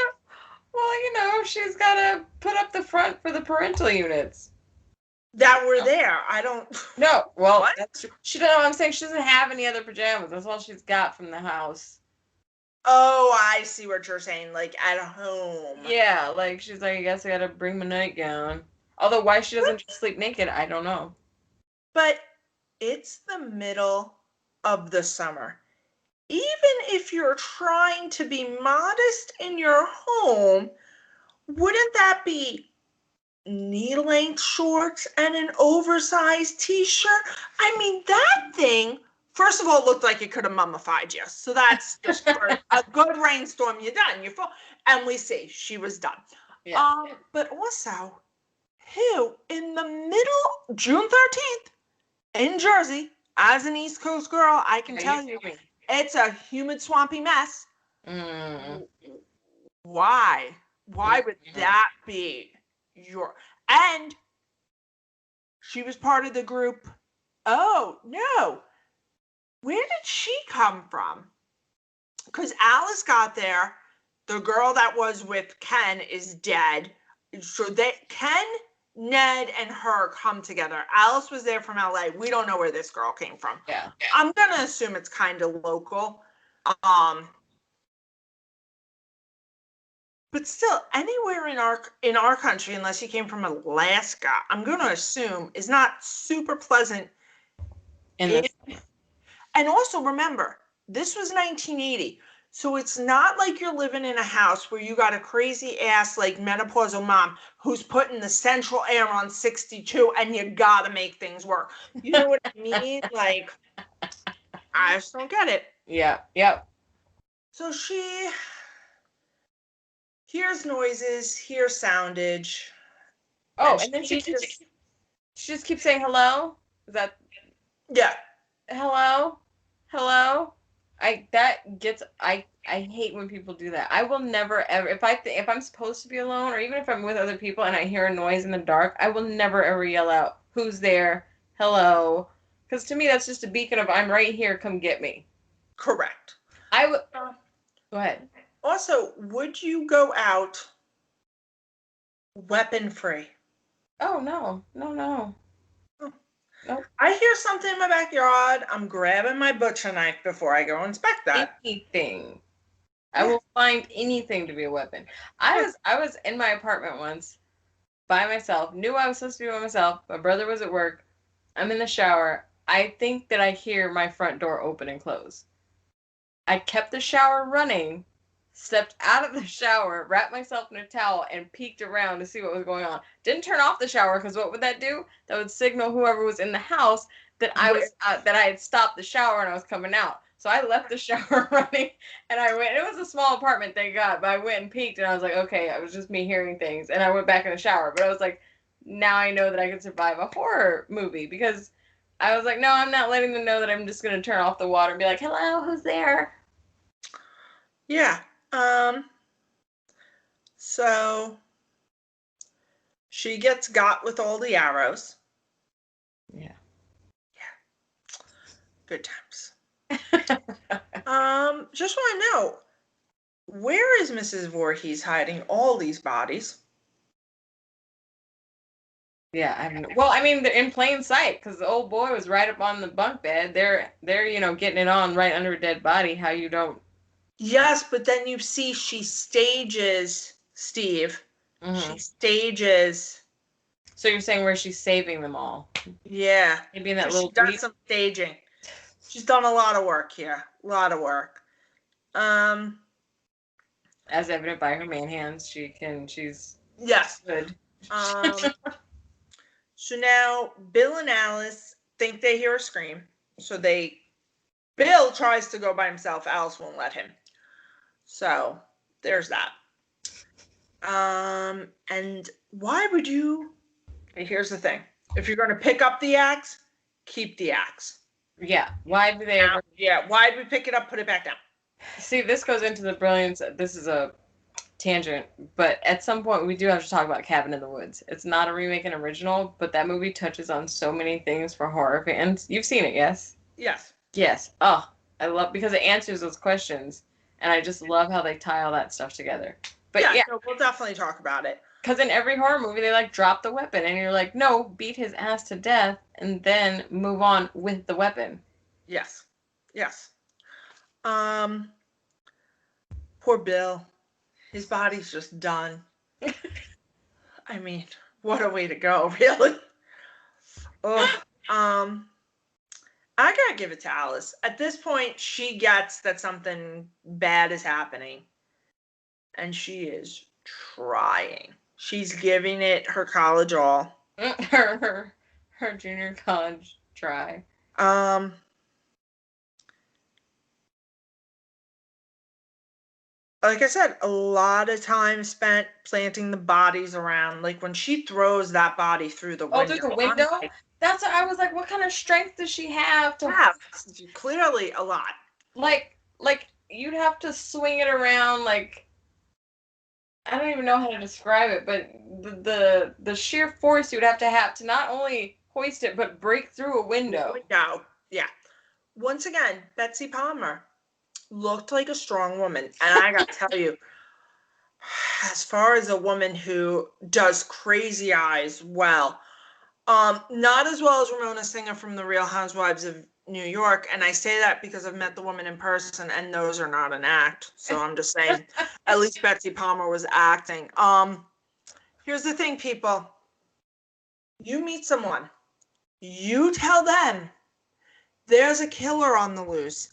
well, she's got to put up the front for the parental units that were there. I don't. No, well, what? That's true. She don't know. I'm saying she doesn't have any other pajamas. That's all she's got from the house. Oh, I see what you're saying. Like at home. Yeah, like she's like, I guess I gotta bring my nightgown. Although why she doesn't just sleep naked, I don't know. But it's the middle of the summer. Even if you're trying to be modest in your home, wouldn't that be knee-length shorts and an oversized t-shirt? I mean, that thing, first of all, looked like it could have mummified you. So that's just for a good rainstorm, you're done. You're full. And we see she was done. Yeah. But also, who in the middle, June 13th, in Jersey, as an East Coast girl, I can tell you, it's a humid, swampy mess. Why? Why would that be your... And she was part of the group. Oh, no. Where did she come from? Because Alice got there. The girl that was with Ken is dead. So Ken, Ned, and her come together. Alice was there from LA. We don't know where this girl came from. Yeah. I'm going to assume it's kind of local. But still, anywhere in our country, unless you came from Alaska, I'm going to assume is not super pleasant. And also remember, this was 1980. So it's not like you're living in a house where you got a crazy ass like menopausal mom who's putting the central air on 62 and you gotta make things work. You know what I mean? Like, I just don't get it. Yeah. Yep. So she hears noises, hears soundage. Oh, and then she just keeps saying hello. Is that? Yeah. Hello. I hate when people do that. I will never ever if I'm supposed to be alone or even if I'm with other people and I hear a noise in the dark, I will never ever yell out, "Who's there? Hello." Because to me that's just a beacon of I'm right here, come get me. Correct. I would go ahead. Also, would you go out weapon free? Oh no. Oh. Nope. I hear something in my backyard. I'm grabbing my butcher knife before I go inspect that. Anything. I will find anything to be a weapon. I was in my apartment once by myself. Knew I was supposed to be by myself. My brother was at work. I'm in the shower. I think that I hear my front door open and close. I kept the shower running, stepped out of the shower, wrapped myself in a towel, and peeked around to see what was going on. Didn't turn off the shower because what would that do? That would signal whoever was in the house that I had stopped the shower and I was coming out. So I left the shower running and I went. It was a small apartment, thank God, but I went and peeked and I was like, okay, it was just me hearing things. And I went back in the shower. But I was like, now I know that I could survive a horror movie because I was like, no, I'm not letting them know that I'm just going to turn off the water and be like, hello, who's there? Yeah. So she gets got with all the arrows. Yeah. Good times. Just want to know, where is Mrs. Voorhees hiding all these bodies? Yeah, I don't know. Well, I mean, they're in plain sight because the old boy was right up on the bunk bed. They're getting it on right under a dead body. How you don't? Yes, but then you see she stages, Steve. She Mhm. stages. So you're saying where she's saving them all? Yeah. Maybe in that So she little does bleep, some staging. She's done a lot of work here. A lot of work. Um, as evident by her man hands. She's yes. good. Um, so now Bill and Alice think they hear a scream. So Bill tries to go by himself. Alice won't let him. So there's that. And why would you? Here's the thing: if you're going to pick up the axe, keep the axe. Yeah. Why do they ever? Yeah. Why did we pick it up? Put it back down. See, this goes into the brilliance. This is a tangent, but at some point we do have to talk about Cabin in the Woods. It's not a remake and original, but that movie touches on so many things for horror fans. You've seen it, yes? Yes. Yes. Oh, I love because it answers those questions, and I just love how they tie all that stuff together. But yeah, So we'll definitely talk about it. because in every horror movie they like drop the weapon, and you're like, no, beat his ass to death, and then move on with the weapon. Yes. Yes. Um, Poor Bill. His body's just done. I mean, what a way to go, really. Oh, I gotta give it to Alice. At this point, she gets that something bad is happening, and she is trying. She's giving it her college all. her junior college try. Um, like I said, a lot of time spent planting the bodies around. Like when she throws that body through the Oh, window. through the window? Like, That's what I was like, what kind of strength does she have to yeah, clearly a lot. like you'd have to swing it around like I don't even know how to describe it, but the sheer force you'd have to not only hoist it but break through a window. Window. Yeah. Once again, Betsy Palmer looked like a strong woman. And I gotta tell you, as far as a woman who does crazy eyes well, not as well as Ramona Singer from The Real Housewives of New York, and I say that because I've met the woman in person, and those are not an act. So I'm just saying, at least Betsy Palmer was acting. Here's the thing, people. You meet someone, you tell them there's a killer on the loose,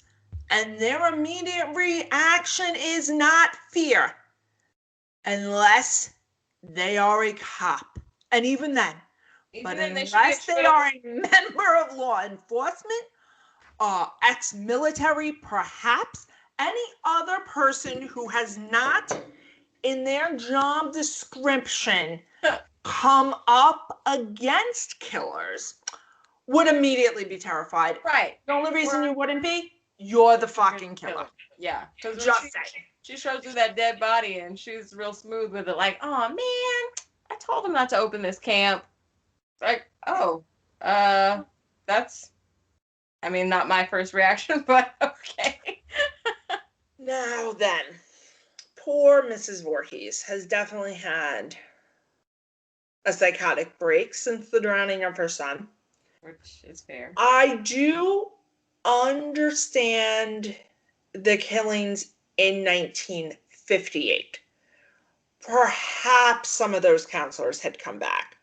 and their immediate reaction is not fear, unless they are a cop. And even then, but unless they are a member of law enforcement, ex-military, perhaps any other person who has not in their job description come up against killers, would immediately be terrified. Right. The only reason you wouldn't be, you're the fucking killer. Yeah. Because she shows through that dead body and she's real smooth with it, like, oh man, I told him not to open this camp. Like, oh, that's, I mean, not my first reaction, but okay. Now then, poor Mrs. Voorhees has definitely had a psychotic break since the drowning of her son. Which is fair. I do understand the killings in 1958. Perhaps some of those counselors had come back.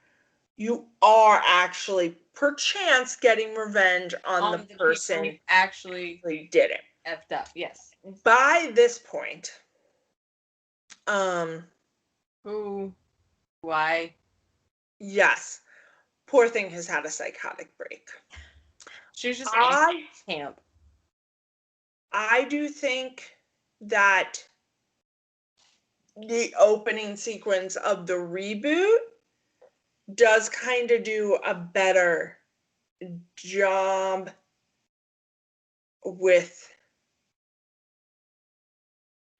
You are actually, perchance, getting revenge on the person who actually did it. Effed up, yes. By this point, who, why? Yes, poor thing has had a psychotic break. She's just camp. I do think that the opening sequence of the reboot does kind of do a better job with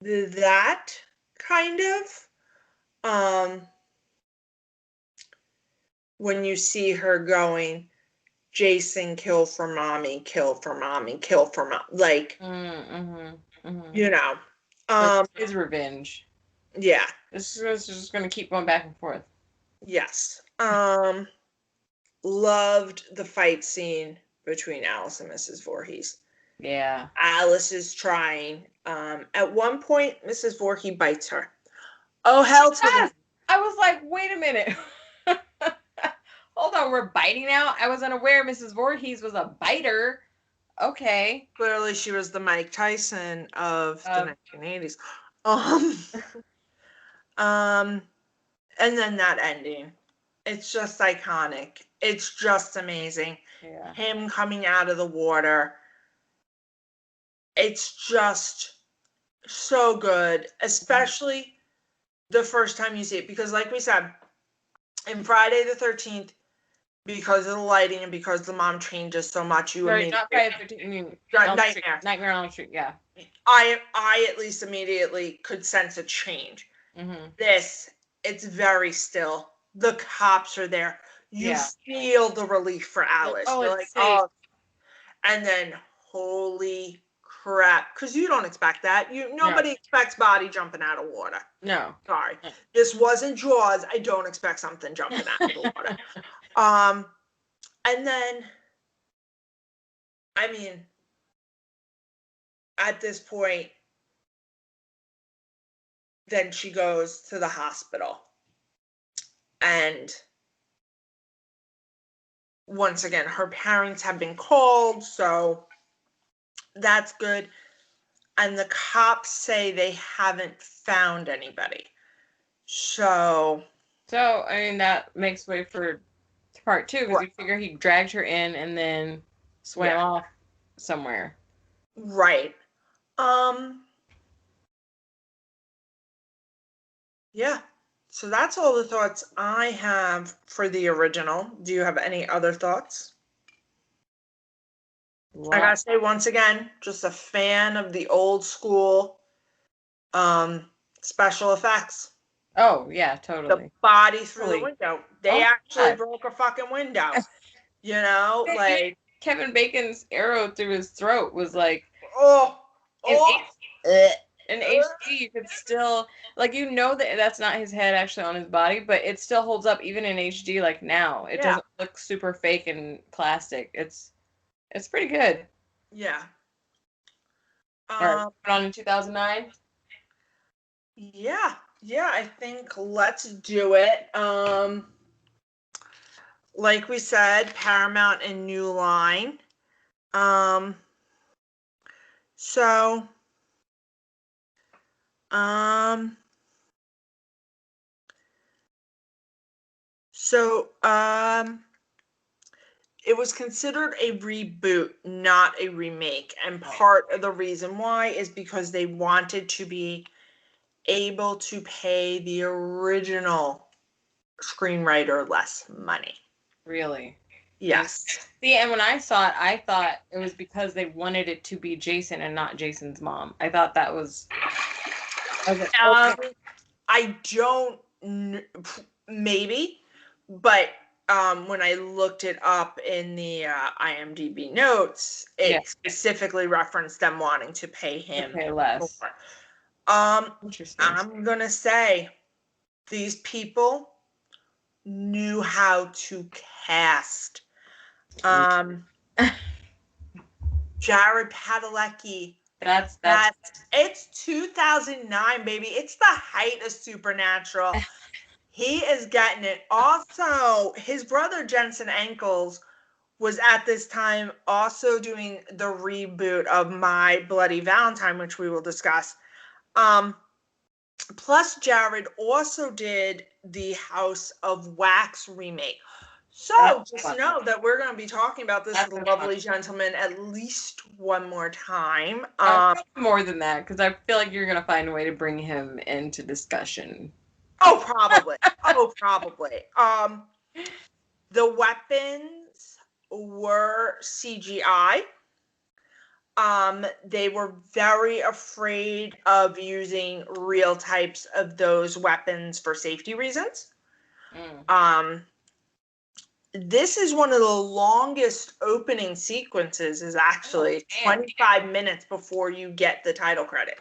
that kind of when you see her going Jason, kill for mommy, kill for mommy, kill for mom. Like, you know. Like his revenge. Yeah. This is just going to keep going back and forth. Yes. Loved the fight scene between Alice and Mrs. Voorhees. Yeah. Alice is trying. At one point, Mrs. Voorhees bites her. Oh, hell to the... I was like, wait a minute. Hold on, we're biting now? I was unaware Mrs. Voorhees was a biter. Okay. Clearly, she was the Mike Tyson of the 1980s. And then that ending. It's just iconic. It's just amazing. Yeah. Him coming out of the water. It's just so good, especially the first time you see it. Because like we said, in Friday the 13th, because of the lighting and because the mom changes so much, you Sorry, immediately... not Friday the 13th, you mean Nightmare. Nightmare on Elm Street, yeah. I at least immediately could sense a change. This, it's very still. The cops are there. You feel the relief for Alice. Oh, you're it's like, safe. oh. And then, holy crap. Because you don't expect that. Nobody expects body jumping out of water. No. Sorry. No. This wasn't Jaws. I don't expect something jumping out of the water. And then, I mean, at this point, then she goes to the hospital. And once again, her parents have been called, so that's good. And the cops say they haven't found anybody. So, I mean, that makes way for part 2, because you figure he dragged her in and then swam off somewhere. Right. Yeah. So that's all the thoughts I have for the original. Do you have any other thoughts? Wow. I gotta say, once again, just a fan of the old school special effects. Oh, yeah, totally. The body through the window. They actually broke a fucking window. You know, like Kevin Bacon's arrow through his throat was like, in HD, you could still, like, you know that that's not his head actually on his body, but it still holds up even in HD, like now. It doesn't look super fake and plastic. It's pretty good. Yeah. Put on in 2009? Yeah, I think let's do it. Like we said, Paramount and New Line. So, it was considered a reboot, not a remake. And part of the reason why is because they wanted to be able to pay the original screenwriter less money. Really? Yes. See, and when I saw it, I thought it was because they wanted it to be Jason and not Jason's mom. I thought that was... I don't... Maybe. But when I looked it up in the IMDb notes, it specifically referenced them wanting to pay him less. Interesting. I'm going to say these people knew how to cast. Jared Padalecki. That's it's 2009, baby. It's the height of Supernatural. He is getting it. Also, his brother Jensen Ackles was at this time also doing the reboot of My Bloody Valentine, which we will discuss. Plus, Jared also did the House of Wax remake. So just know that we're going to be talking about this lovely gentleman at least one more time. More than that, because I feel like you're going to find a way to bring him into discussion. Oh, probably. The weapons were CGI. They were very afraid of using real types of those weapons for safety reasons. This is one of the longest opening sequences, is actually 25 minutes before you get the title credit.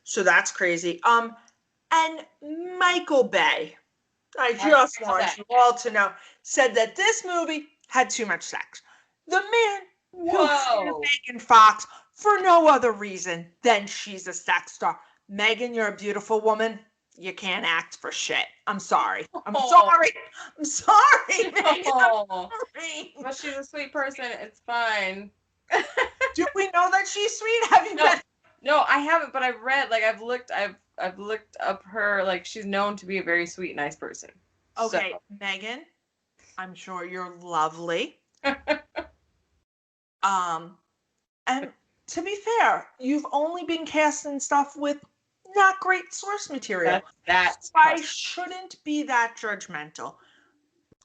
So that's crazy. And Michael Bay, I just want you all to know, said that this movie had too much sex. The man who created Megan Fox for no other reason than she's a sex star. Megan, you're a beautiful woman. You can't act for shit. I'm sorry. I'm sorry. I'm sorry, Megan. I'm sorry. But she's a sweet person. It's fine. Do we know that she's sweet? Have you met? No, I haven't, but I've read, like, I've looked up her, like, she's known to be a very sweet, nice person. Okay, so. Megan, I'm sure you're lovely. And to be fair, you've only been cast in stuff with not great source material. That's I shouldn't be that judgmental.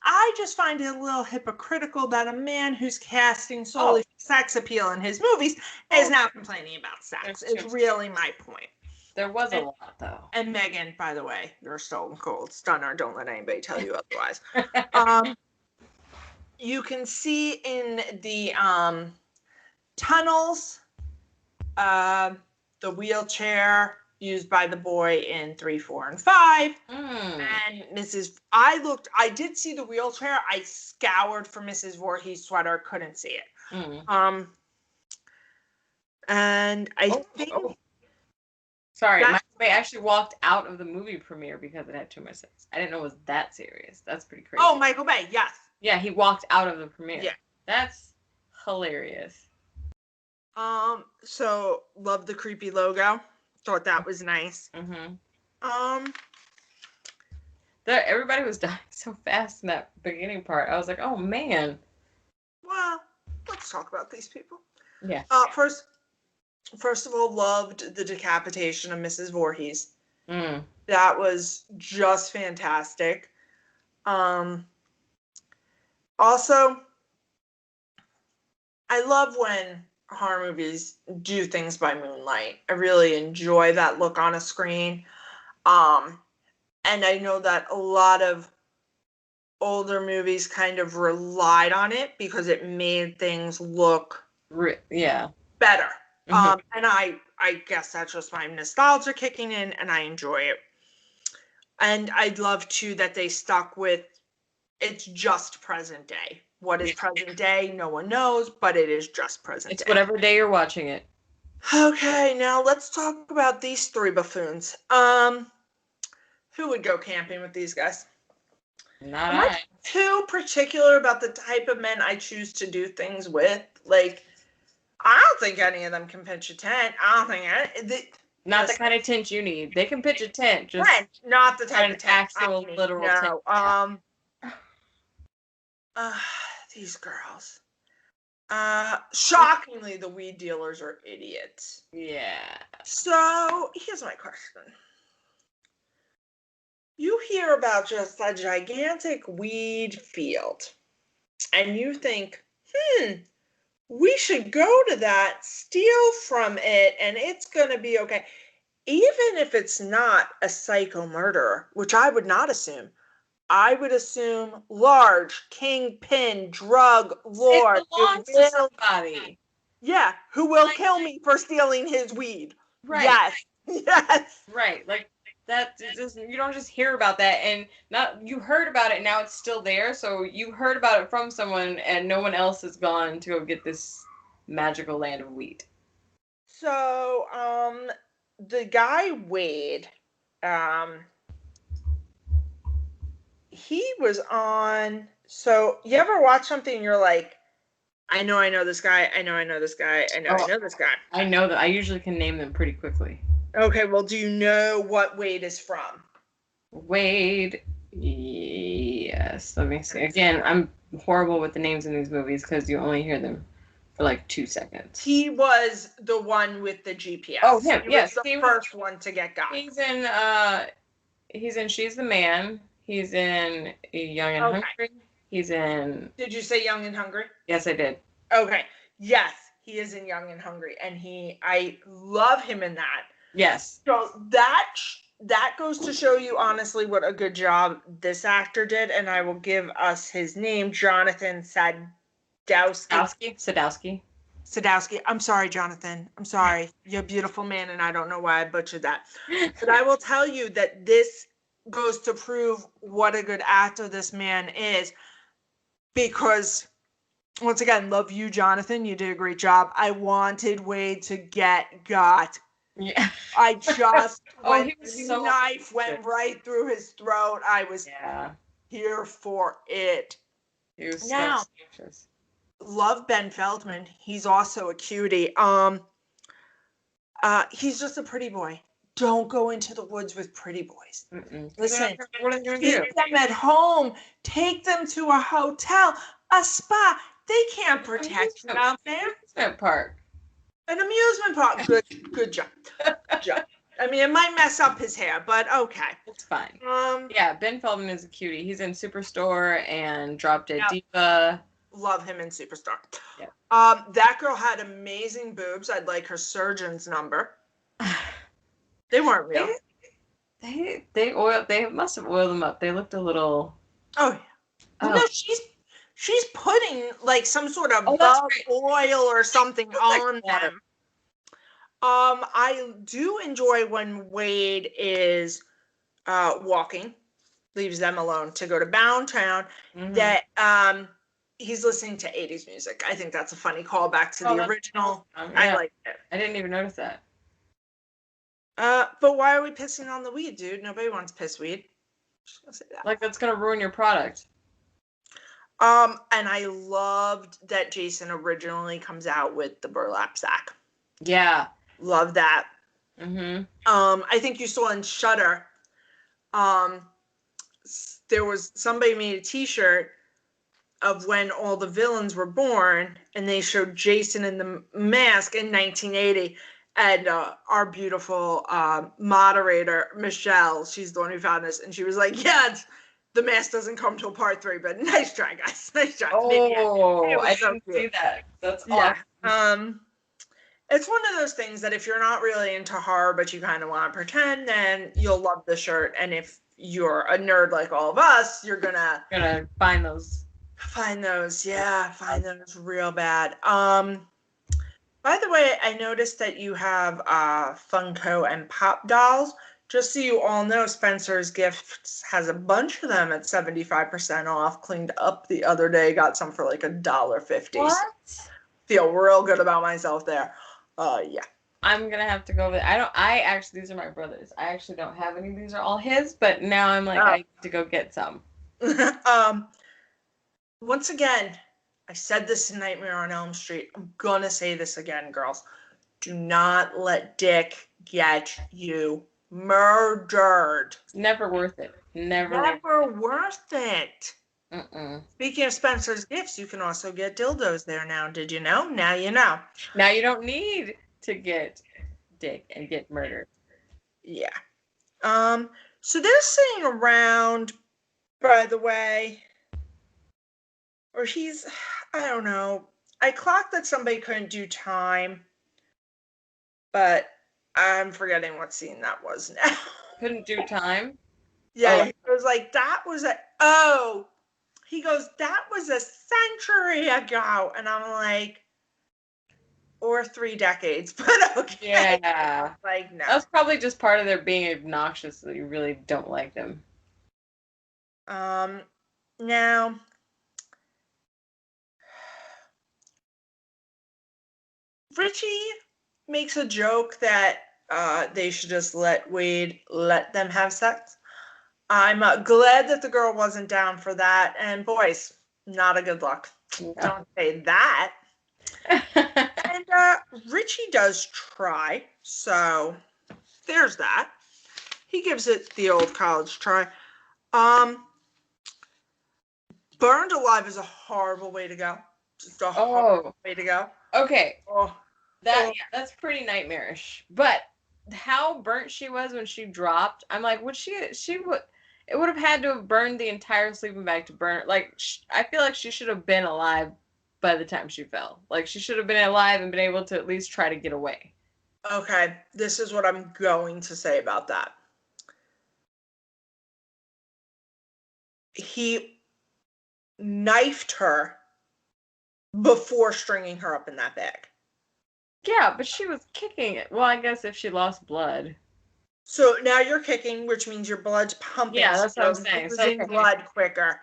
I just find it a little hypocritical that a man who's casting solely for sex appeal in his movies is now complaining about sex. Is really my point. There was a lot, though. And Megan, by the way, you're a stone cold stunner. Don't let anybody tell you otherwise. You can see in the tunnels, the wheelchair used by the boy in 3, 4, and 5. And I did see the wheelchair. I scoured for Mrs. Voorhees' sweater, couldn't see it. And I think... Sorry, Michael Bay actually walked out of the movie premiere because it had too much sex. I didn't know it was that serious. That's pretty crazy. Oh, Michael Bay, yes. Yeah, he walked out of the premiere. Yeah. That's hilarious. So, love the creepy logo. Thought that was nice. Everybody was dying so fast in that beginning part. I was like, oh, man. Well, let's talk about these people. Yeah. First of all, loved the decapitation of Mrs. Voorhees. That was just fantastic. Also, I love when horror movies do things by moonlight. I really enjoy that look on a screen. And I know that a lot of older movies kind of relied on it because it made things look better. And I guess that's just my nostalgia kicking in, and I enjoy it. And I'd love, too, that they stuck with it's just present day. What is present day? No one knows, but it is just present day. It's whatever day you're watching it. Okay, now let's talk about these 3 buffoons. Who would go camping with these guys? Not I'm not too particular about the type of men I choose to do things with. Like, I don't think any of them can pitch a tent. I don't think not the kind of tent you need. They can pitch a tent, just not the type of tent. Actual literal tent. These girls. Shockingly, the weed dealers are idiots. Yeah. So here's my question. You hear about just a gigantic weed field, and you think, we should go to that, steal from it, and it's going to be okay. Even if it's not a psycho murderer, which I would not assume. I would assume large kingpin drug lord. It belongs to somebody. Yeah, who will kill me for stealing his weed. Right. Yes. Right. Like that. You don't just hear about that, and you heard about it. And now it's still there. So you heard about it from someone, and no one else has gone to go get this magical land of weed. So, the guy Wade, he was on. So you ever watch something and you're like, I know this guy. I know this guy. I know this guy. I know that. I usually can name them pretty quickly. Okay, well, do you know what Wade is from? Wade, yes. Let me see. Again, I'm horrible with the names in these movies because you only hear them for like 2 seconds. He was the one with the GPS. Oh, him. Yes, he was the first one to get got. He's in She's the Man. He's in Young and Hungry. He's in... Did you say Young and Hungry? Yes, I did. Okay. Yes, he is in Young and Hungry. And I love him in that. Yes. So that that goes to show you, honestly, what a good job this actor did. And I will give us his name, Jonathan Sadowski. Sadowski. I'm sorry, Jonathan. I'm sorry. You're a beautiful man, and I don't know why I butchered that. But I will tell you that this goes to prove what a good actor this man is. Because, once again, love you, Jonathan. You did a great job. I wanted Wade to get got. Yeah. I just He was the so knife went right through his throat. I was here for it. He was now, so anxious. Love Ben Feldman. He's also a cutie. He's just a pretty boy. Don't go into the woods with pretty boys. Listen, what are you gonna keep them at home. Take them to a hotel, a spa. They can't protect you out there. Amusement park. An amusement park. Good job. Good job. I mean, it might mess up his hair, but okay. It's fine. Yeah, Ben Feldman is a cutie. He's in Superstore and Drop Dead Diva. Love him in Superstar. Yep. That girl had amazing boobs. I'd like her surgeon's number. They weren't real. They must have oiled them up. They looked a little. Oh yeah. Oh. No, she's putting like some sort of oil or something on them. I do enjoy when Wade is walking, leaves them alone to go to Bound Town. That he's listening to 80s music. I think that's a funny callback to the original. I like it. I didn't even notice that. But why are we pissing on the weed, dude? Nobody wants piss weed. Just gonna say that. Like, that's gonna ruin your product. And I loved that Jason originally comes out with the burlap sack. Yeah. Love that. I think you saw in Shudder, there was somebody made a t-shirt of when all the villains were born, and they showed Jason in the mask in 1980. And our beautiful moderator, Michelle, she's the one who found this, and she was like, yeah, the mask doesn't come till part 3, but nice try, guys. Nice try. Oh, I didn't see that. That's awesome. It's one of those things that if you're not really into horror, but you kind of want to pretend, then you'll love the shirt. And if you're a nerd like all of us, you're gonna find those. Find those real bad. By the way, I noticed that you have Funko and Pop dolls. Just so you all know, Spencer's Gifts has a bunch of them at 75% off. Cleaned up the other day, got some for like $1.50. What? Feel real good about myself there. Yeah. I'm gonna have to go with. These are my brothers. I actually don't have any. These are all his. But now I'm like, I need to go get some. Once again, I said this in Nightmare on Elm Street. I'm gonna say this again, girls. Do not let Dick get you murdered. Never worth it. Never worth it. Speaking of Spencer's Gifts, you can also get dildos there now. Did you know? Now you know. Now you don't need to get Dick and get murdered. Yeah. So they're sitting around, by the way, or I don't know. I clocked that somebody couldn't do time, but I'm forgetting what scene that was now. Couldn't do time? Yeah, he was like, that was he goes, that was a century ago. And I'm like, or 3 decades, but okay. Yeah. Like, no. That's probably just part of their being obnoxious that you really don't like them. Now, Richie makes a joke that they should just let Wade let them have sex. I'm glad that the girl wasn't down for that. And boys, not a good look. No. Don't say that. And Richie does try. So there's that. He gives it the old college try. Burned alive is a horrible way to go. Just a horrible way to go. Okay. That's pretty nightmarish. But how burnt she was when she dropped, I'm like, it would have had to have burned the entire sleeping bag to burn. Like, I feel like she should have been alive by the time she fell. Like, she should have been alive and been able to at least try to get away. Okay, this is what I'm going to say about that. he knifed her before stringing her up in that bag. Yeah, but she was kicking it. Well, I guess if she lost blood. So now you're kicking, which means your blood's pumping. Yeah, that's so what I'm you're saying. So, losing okay. blood quicker.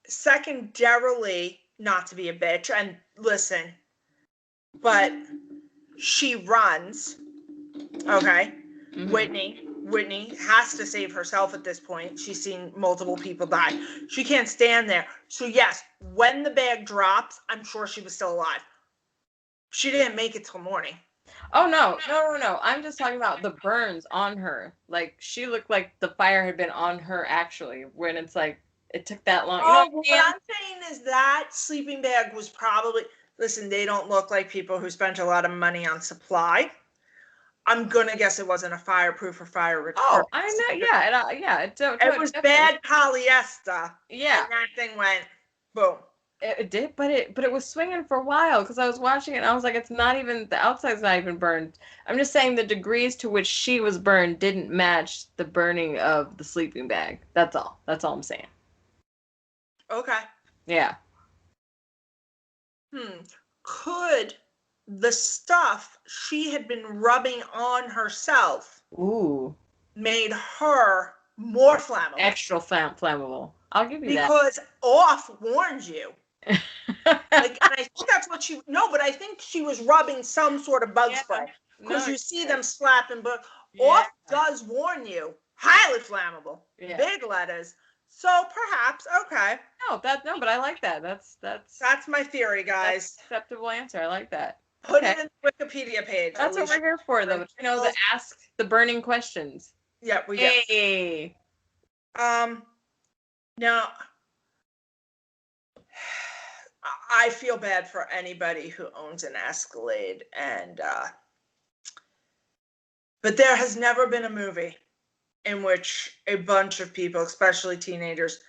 Secondarily, not to be a bitch, and listen, but she runs. Okay. Mhm. Whitney has to save herself at this point. She's seen multiple people die. She can't stand there. So yes, when the bag drops, I'm sure she was still alive. She didn't make it till morning. Oh no. I'm just talking about the burns on her. Like she looked like the fire had been on her actually. When it's like it took that long. You know Oh, what what I mean? I'm saying is that sleeping bag was probably, listen, they don't look like people who spent a lot of money on supply. I'm gonna guess it wasn't a fireproof or fire retardant. Oh, I know. Yeah, yeah. It was Definitely. bad polyester. Yeah. And that thing went boom. It did, but it was swinging for a while because I was watching it and I was like, it's not even the outside's not even burned. I'm just saying the degrees to which she was burned didn't match the burning of the sleeping bag. That's all. That's all I'm saying. Okay. Yeah. Could the stuff she had been rubbing on herself Ooh. made her more flammable? Extra flammable. I'll give you Because off warned you. that. Like, and I think that's what she, no, but I think she was rubbing some sort of bug Yeah. spray. Because No, you see them slapping, but yeah. off does warn you. Highly flammable. Yeah. Big letters. So perhaps, okay. No, but I like that. That's That's my theory, guys. That's an acceptable answer. I like that. Put Okay. it in the Wikipedia page. That's what we're here for, though. You know, to ask the burning questions. Yeah, we get. Hey. Now, I feel bad for anybody who owns an Escalade, and but there has never been a movie in which a bunch of people, especially teenagers,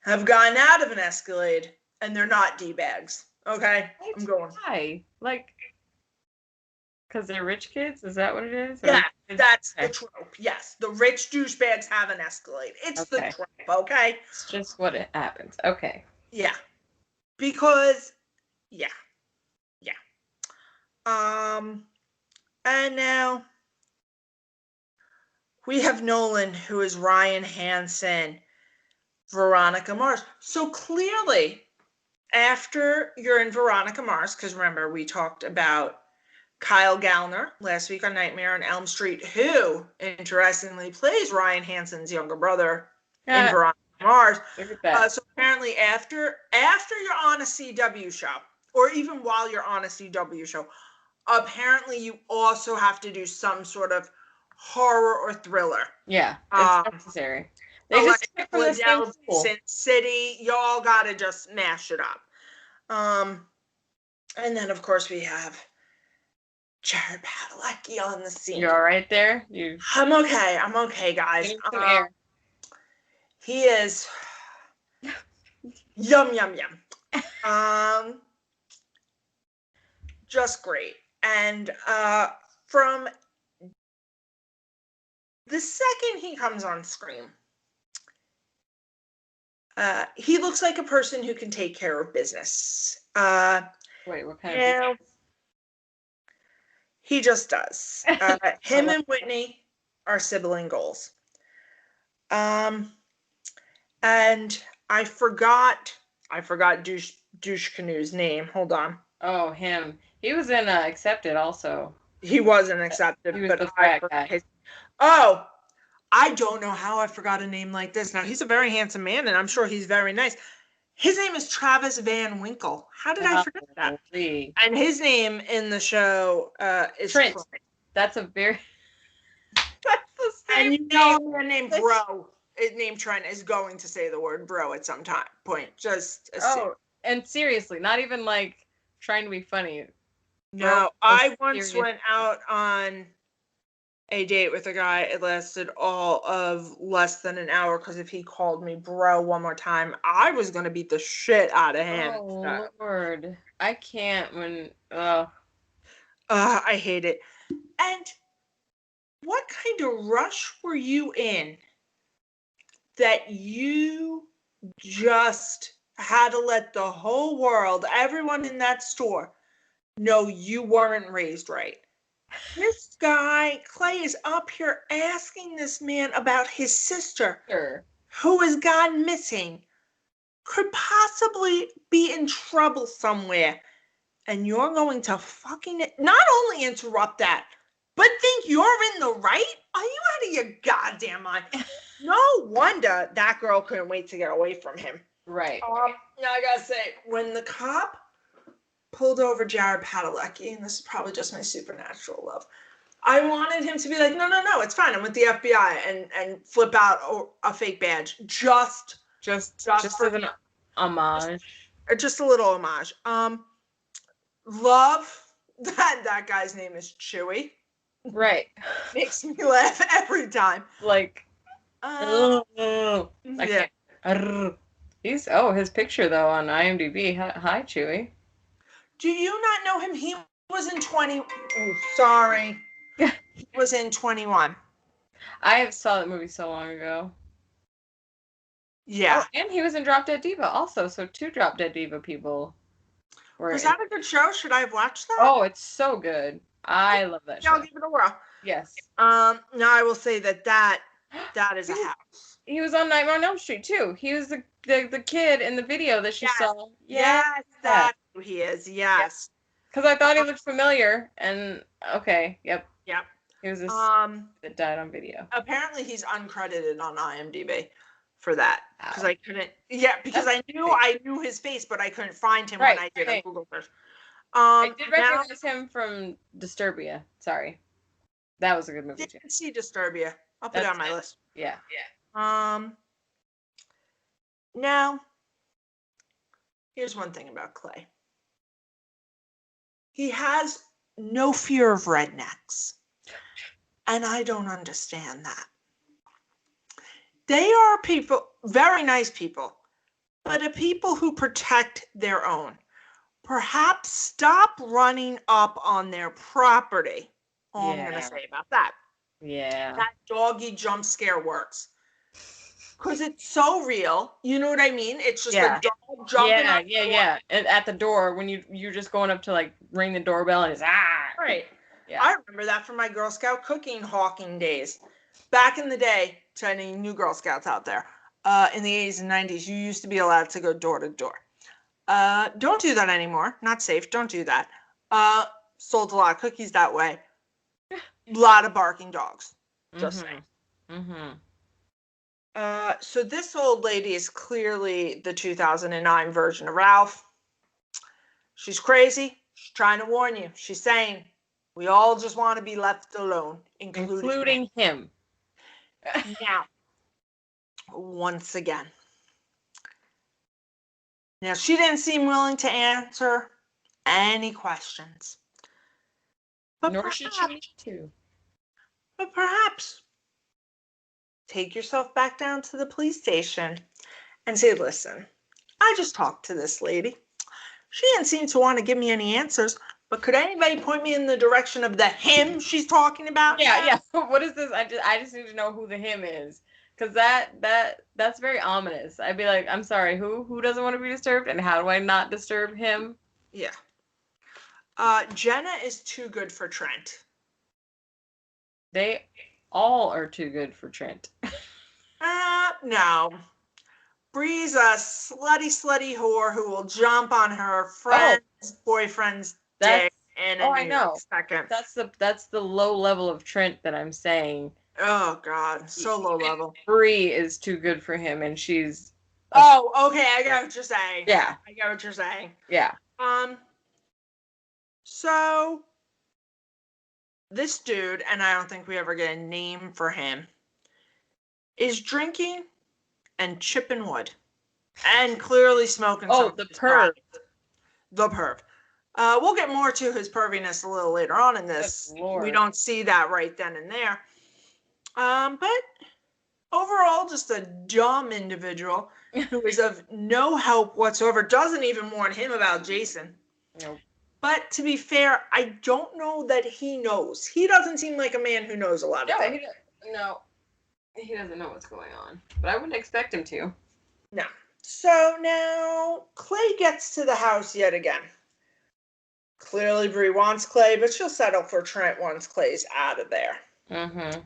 have gotten out of an Escalade and they're not D-bags. Okay, I'm going. Why? Like, because they're rich kids? Is that what it is? Yeah, that's the trope. Yes, the rich douchebags have an Escalade. It's the trope. Okay, it's just what it happens. Okay. Yeah, because yeah. And now we have Nolan, who is Ryan Hansen, Veronica Mars. So clearly, after you're in Veronica Mars, because remember, we talked about Kyle Gallner last week on Nightmare on Elm Street, who, interestingly, plays Ryan Hansen's younger brother in Veronica Mars. Look at that. So apparently after you're on a CW show, or even while you're on a CW show, apparently you also have to do some sort of horror or thriller. Yeah, it's necessary. They just pick from the same Sin City. Y'all gotta just smash it up. And then of course we have Jared Padalecki on the scene. You're all right there? I'm okay, guys. Some air. He is yum. Just great. And from the second he comes on screen, he looks like a person who can take care of business. Wait, what kind of business? He just does. Him and Whitney are sibling goals. And I forgot Douche Canoe's name. Hold on. Oh, him. He was in Accepted also. He wasn't Accepted, he was but the frat guy. Oh, I don't know how I forgot a name like this. Now, he's a very handsome man, and I'm sure he's very nice. His name is Travis Van Winkle. How did I forget that? And his name in the show is Trent. That's a very... That's the same and you know a name Bro. Name Trent is going to say the word bro at some point. Just assume. Oh, and seriously, not even like trying to be funny. No, I once went out on a date with a guy. It lasted all of less than an hour because if he called me bro one more time, I was going to beat the shit out of him. Oh, Lord. I can't when... I hate it. And what kind of rush were you in that you just had to let the whole world, everyone in that store, know you weren't raised right. This guy, Clay, is up here asking this man about his sister, Sure. who has gone missing, could possibly be in trouble somewhere. And you're going to fucking not only interrupt that, but think you're in the right? Are you out of your goddamn mind? No wonder that girl couldn't wait to get away from him. Right. Now I gotta say, when the cop pulled over Jared Padalecki, and this is probably just my supernatural love, I wanted him to be like, no, it's fine. I'm with the FBI, and flip out a fake badge, just Just for as an homage. just a little homage. Love that guy's name is Chewy. Right. Makes me laugh every time. Like, yeah. His picture though on IMDb. Hi, Chewy. Do you not know him? He was in 20. Oh, sorry. He was in 21. I saw that movie so long ago. Yeah. Oh, and he was in Drop Dead Diva also. So 2 Drop Dead Diva people. Was that a good show? Should I have watched that? Oh, it's so good. I love that show. I'll give it a whirl. Yes. Now I will say that is a house. He was on Nightmare on Elm Street too. He was the kid in the video that she saw. Yes, that's who he is. Yes. Because I thought he looked familiar, and okay, yep. He was this that died on video. Apparently, he's uncredited on IMDb for that because I couldn't. Yeah, because I knew his face, but I couldn't find him when I did a Google search. I did recognize him from Disturbia. Sorry, that was a good movie too. Didn't see Disturbia. I'll put it on my list. Yeah. Now, here's one thing about Clay. He has no fear of rednecks. And I don't understand that. They are people, very nice people, but a people who protect their own. Perhaps stop running up on their property. All I'm going to say about that. Yeah. That doggy jump scare works. Because it's so real. You know what I mean? It's just a dog jumping up. Yeah. And at the door, when you're just going up to like ring the doorbell and it's Right. Yeah. I remember that from my Girl Scout cooking hawking days. Back in the day, to any new Girl Scouts out there, in the 80s and 90s, you used to be allowed to go door to door. Don't do that anymore. Not safe. Don't do that. Sold a lot of cookies that way. A lot of barking dogs. Just saying. So this old lady is clearly the 2009 version of Ralph. She's crazy. She's trying to warn you. She's saying, we all just want to be left alone, including him. Now, once again. Now, she didn't seem willing to answer any questions. But Nor should she need to. But perhaps take yourself back down to the police station and say, listen, I just talked to this lady. She didn't seem to want to give me any answers, but could anybody point me in the direction of the him she's talking about? Yeah. What is this? I just need to know who the him is. Because that's very ominous. I'd be like, I'm sorry, who doesn't want to be disturbed? And how do I not disturb him? Yeah. Jenna is too good for Trent. They all are too good for Trent. No. Bree's a slutty whore who will jump on her friend's boyfriend's dick in a second. That's the low level of Trent that I'm saying. Oh God, so low level. Bree is too good for him, and she's. Oh, okay, I get what you're saying. Yeah, I get what you're saying. Yeah. So this dude, and I don't think we ever get a name for him, is drinking and chipping wood, and clearly smoking. Oh, the perv. The perv. We'll get more to his perviness a little later on in this. We don't see that right then and there. But overall, just a dumb individual who is of no help whatsoever. Doesn't even warn him about Jason. Nope. But to be fair, I don't know that he knows. He doesn't seem like a man who knows a lot of things. He doesn't know what's going on. But I wouldn't expect him to. No. So now Clay gets to the house yet again. Clearly Bree wants Clay, but she'll settle for Trent once Clay's out of there. Mm-hmm.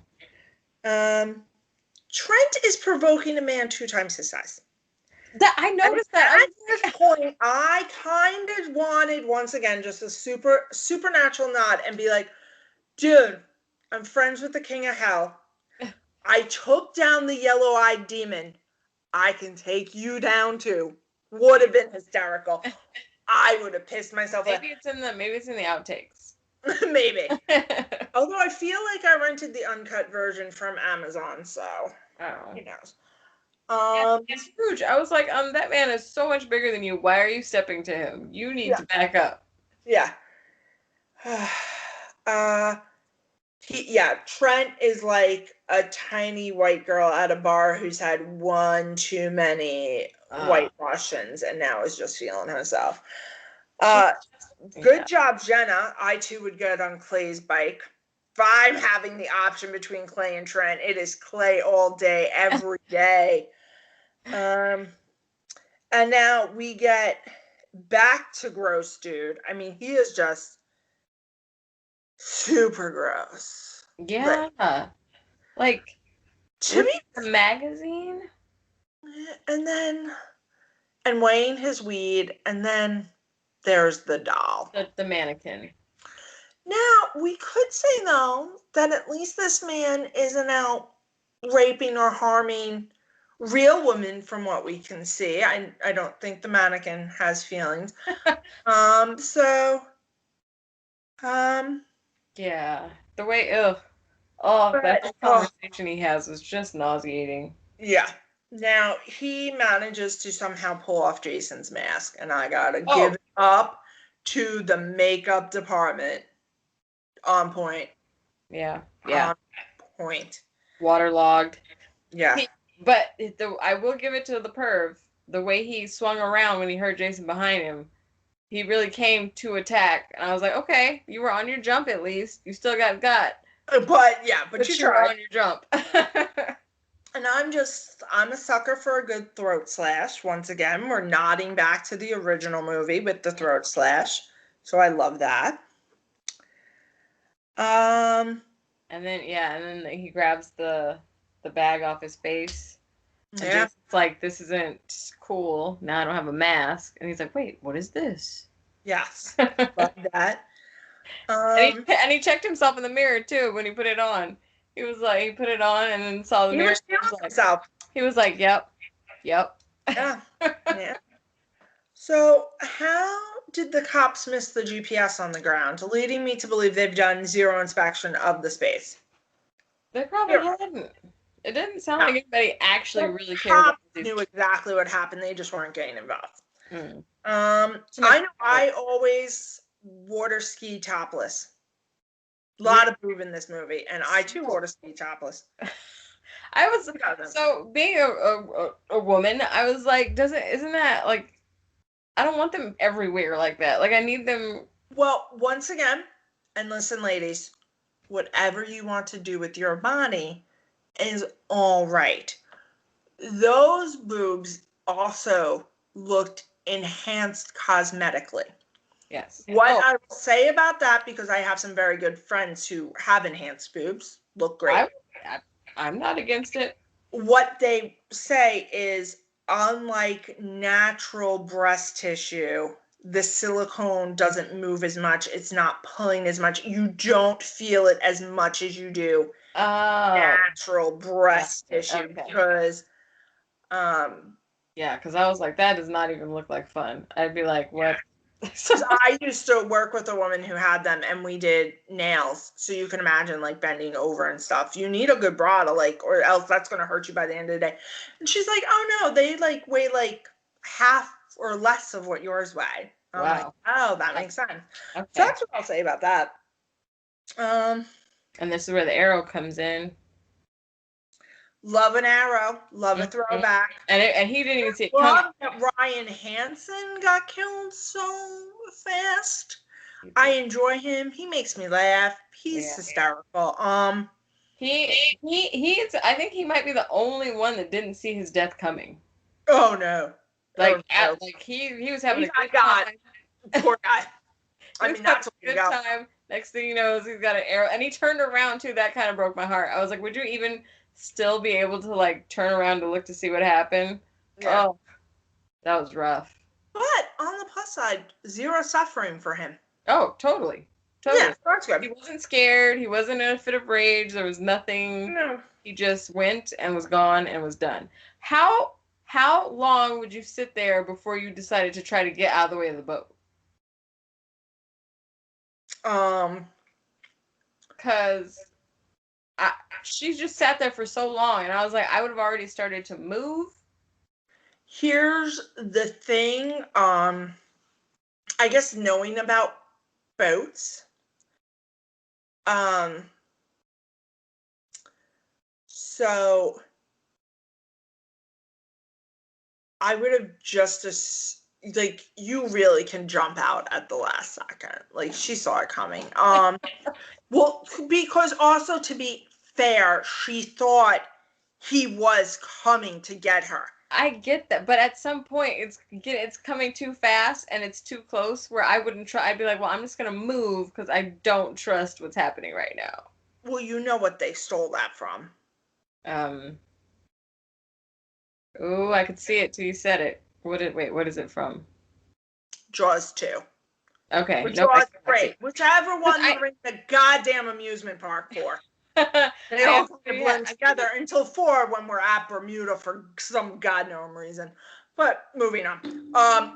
Trent is provoking a man 2 times his size. I noticed that. At this point, I kind of wanted, once again, just a supernatural nod and be like, dude, I'm friends with the king of hell. I took down the yellow-eyed demon. I can take you down too. Would have been hysterical. I would have pissed myself. Maybe it's in the outtakes. Maybe. Although I feel like I rented the uncut version from Amazon, so who knows. And Scrooge, I was like, that man is so much bigger than you. Why are you stepping to him? You need to back up. Yeah. Trent is like a tiny white girl at a bar who's had one too many white Russians and now is just feeling herself. Good job, Jenna. I too would get on Clay's bike. If I'm having the option between Clay and Trent, it is Clay all day, every day. And now we get back to gross dude. I mean, he is just super gross. Yeah. Like to me, the magazine. And weighing his weed, and then there's the doll. The mannequin. Now, we could say, though, that at least this man isn't out raping or harming real women from what we can see. I don't think the mannequin has feelings. Yeah. The way, that conversation he has is just nauseating. Yeah. Now, he manages to somehow pull off Jason's mask, and I gotta give it up to the makeup department. On point. Yeah. On point. Waterlogged. Yeah. But I will give it to the perv. The way he swung around when he heard Jason behind him, he really came to attack. And I was like, okay, you were on your jump at least. You still got gut. But you were on your jump. And I'm a sucker for a good throat slash. Once again, we're nodding back to the original movie with the throat slash. So I love that. And then he grabs the bag off his face. And Jason's like, this isn't cool. Now I don't have a mask. And he's like, wait, what is this? Yes. Love that. And he checked himself in the mirror too when he put it on. He was like, he put it on and then saw the mirror. He was like, yep. Yeah. Yeah. So how did the cops miss the GPS on the ground, leading me to believe they've done zero inspection of the space? They probably hadn't. It didn't sound like anybody actually really cared. Cops knew exactly what happened. They just weren't getting involved. I know I always water ski topless. A lot of boob in this movie, and I too water ski topless. I was so being a woman. I was like, isn't that like? I don't want them everywhere like that. Like I need them. Well, once again, and listen, ladies, whatever you want to do with your body is all right. Those boobs also looked enhanced cosmetically. Yes. What I will say about that, because I have some very good friends who have enhanced boobs, look great. I'm not against it. What they say is, unlike natural breast tissue, the silicone doesn't move as much. It's not pulling as much. You don't feel it as much as you do natural breast tissue because because I was like, that does not even look like fun. I'd be like, what? I used to work with a woman who had them, and we did nails, so you can imagine like bending over and stuff. You need a good bra to or else that's going to hurt you by the end of the day. And she's like, oh no, they weigh half or less of what yours weigh. I'm like, oh, that makes sense. Okay. So that's what I'll say about that. And this is where the arrow comes in. Love an arrow. Love a throwback. And he didn't even see it coming. That Ryan Hansen got killed so fast. I enjoy him. He makes me laugh. He's hysterical. He's I think he might be the only one that didn't see his death coming. Oh no. Like, he was having a good time. Poor guy. He was having a good time. Next thing you know, he's got an arrow, and he turned around too. That kind of broke my heart. I was like, would you even still be able to like turn around to look to see what happened? Yeah. Oh, that was rough. But on the plus side, zero suffering for him. Oh, totally. Totally. Yeah, that's good. He wasn't scared. He wasn't in a fit of rage. There was nothing. No. He just went and was gone and was done. How long would you sit there before you decided to try to get out of the way of the boat? Because she just sat there for so long, and I was like, I would have already started to move. Here's the thing, I guess knowing about boats, so I would have just like, you really can jump out at the last second. Like, she saw it coming. Well, because also, to be fair, she thought he was coming to get her. I get that, but at some point it's coming too fast and it's too close where I wouldn't try. I'd be like, well, I'm just gonna move because I don't trust what's happening right now. Well, you know what they stole that from. Oh, I could see it till you said it. What is it from? Jaws 2. Okay. Jaws 3. Whichever one they're in the goddamn amusement park for. They all kind of blend together until 4 when we're at Bermuda for some goddamn reason. But moving on.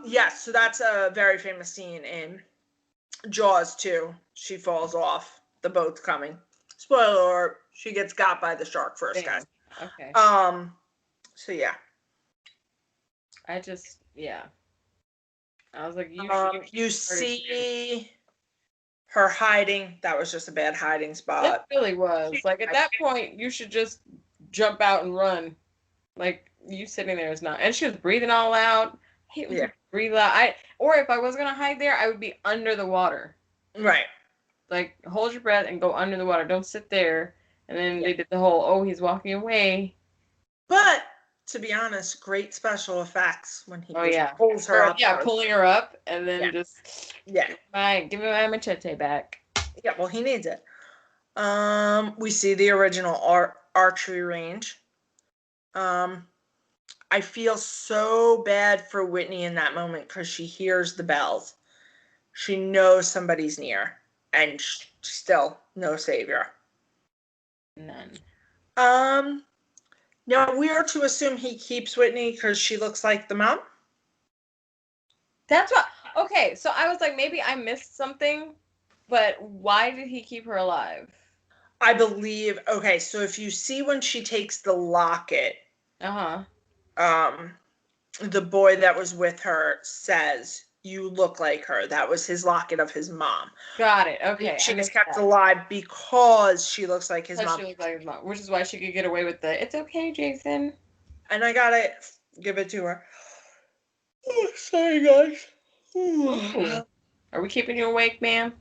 Yes, so that's a very famous scene in Jaws 2. She falls off. The boat's coming. Spoiler alert, she gets got by the shark first, guys. Okay. So yeah. I was like, you see her hiding. That was just a bad hiding spot. It really was. Like, at that point, you should just jump out and run. Like, you sitting there is not. And she was breathing all out. I hate when you breathe out. Or if I was going to hide there, I would be under the water. Right. Like, hold your breath and go under the water. Don't sit there. And then they did the whole, he's walking away. But, to be honest, great special effects when he pulls her up. Yeah, pulling her up and then just give me my machete back. Yeah, well, he needs it. We see the original archery range. I feel so bad for Whitney in that moment because she hears the bells. She knows somebody's near, and still no savior. None. Now, we are to assume he keeps Whitney because she looks like the mom? That's what... Okay, so I was like, maybe I missed something, but why did he keep her alive? I believe... Okay, so if you see when she takes the locket... the boy that was with her says, you look like her. That was his locket of his mom. Got it. Okay. She was kept alive because she looks like his mom. She looks like his mom, which is why she could get away with the, it's okay, Jason. And I gotta give it to her. Oh, sorry, guys. Ooh. Are we keeping you awake, ma'am?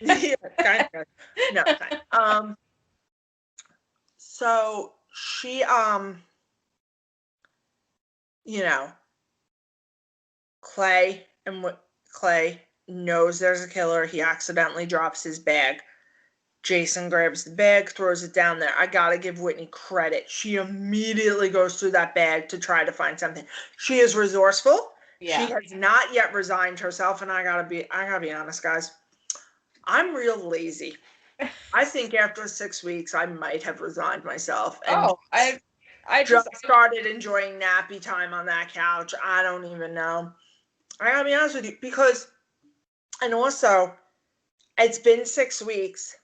Yeah, kind of. No, fine. So she, you know, Clay knows there's a killer. He accidentally drops his bag. Jason grabs the bag, throws it down there. I gotta give Whitney credit. She immediately goes through that bag to try to find something. She is resourceful. Yeah. She has not yet resigned herself, and I gotta be honest, guys. I'm real lazy. I think after 6 weeks, I might have resigned myself. And I just started enjoying nappy time on that couch. I don't even know. I gotta be honest with you, because, and also, it's been 6 weeks.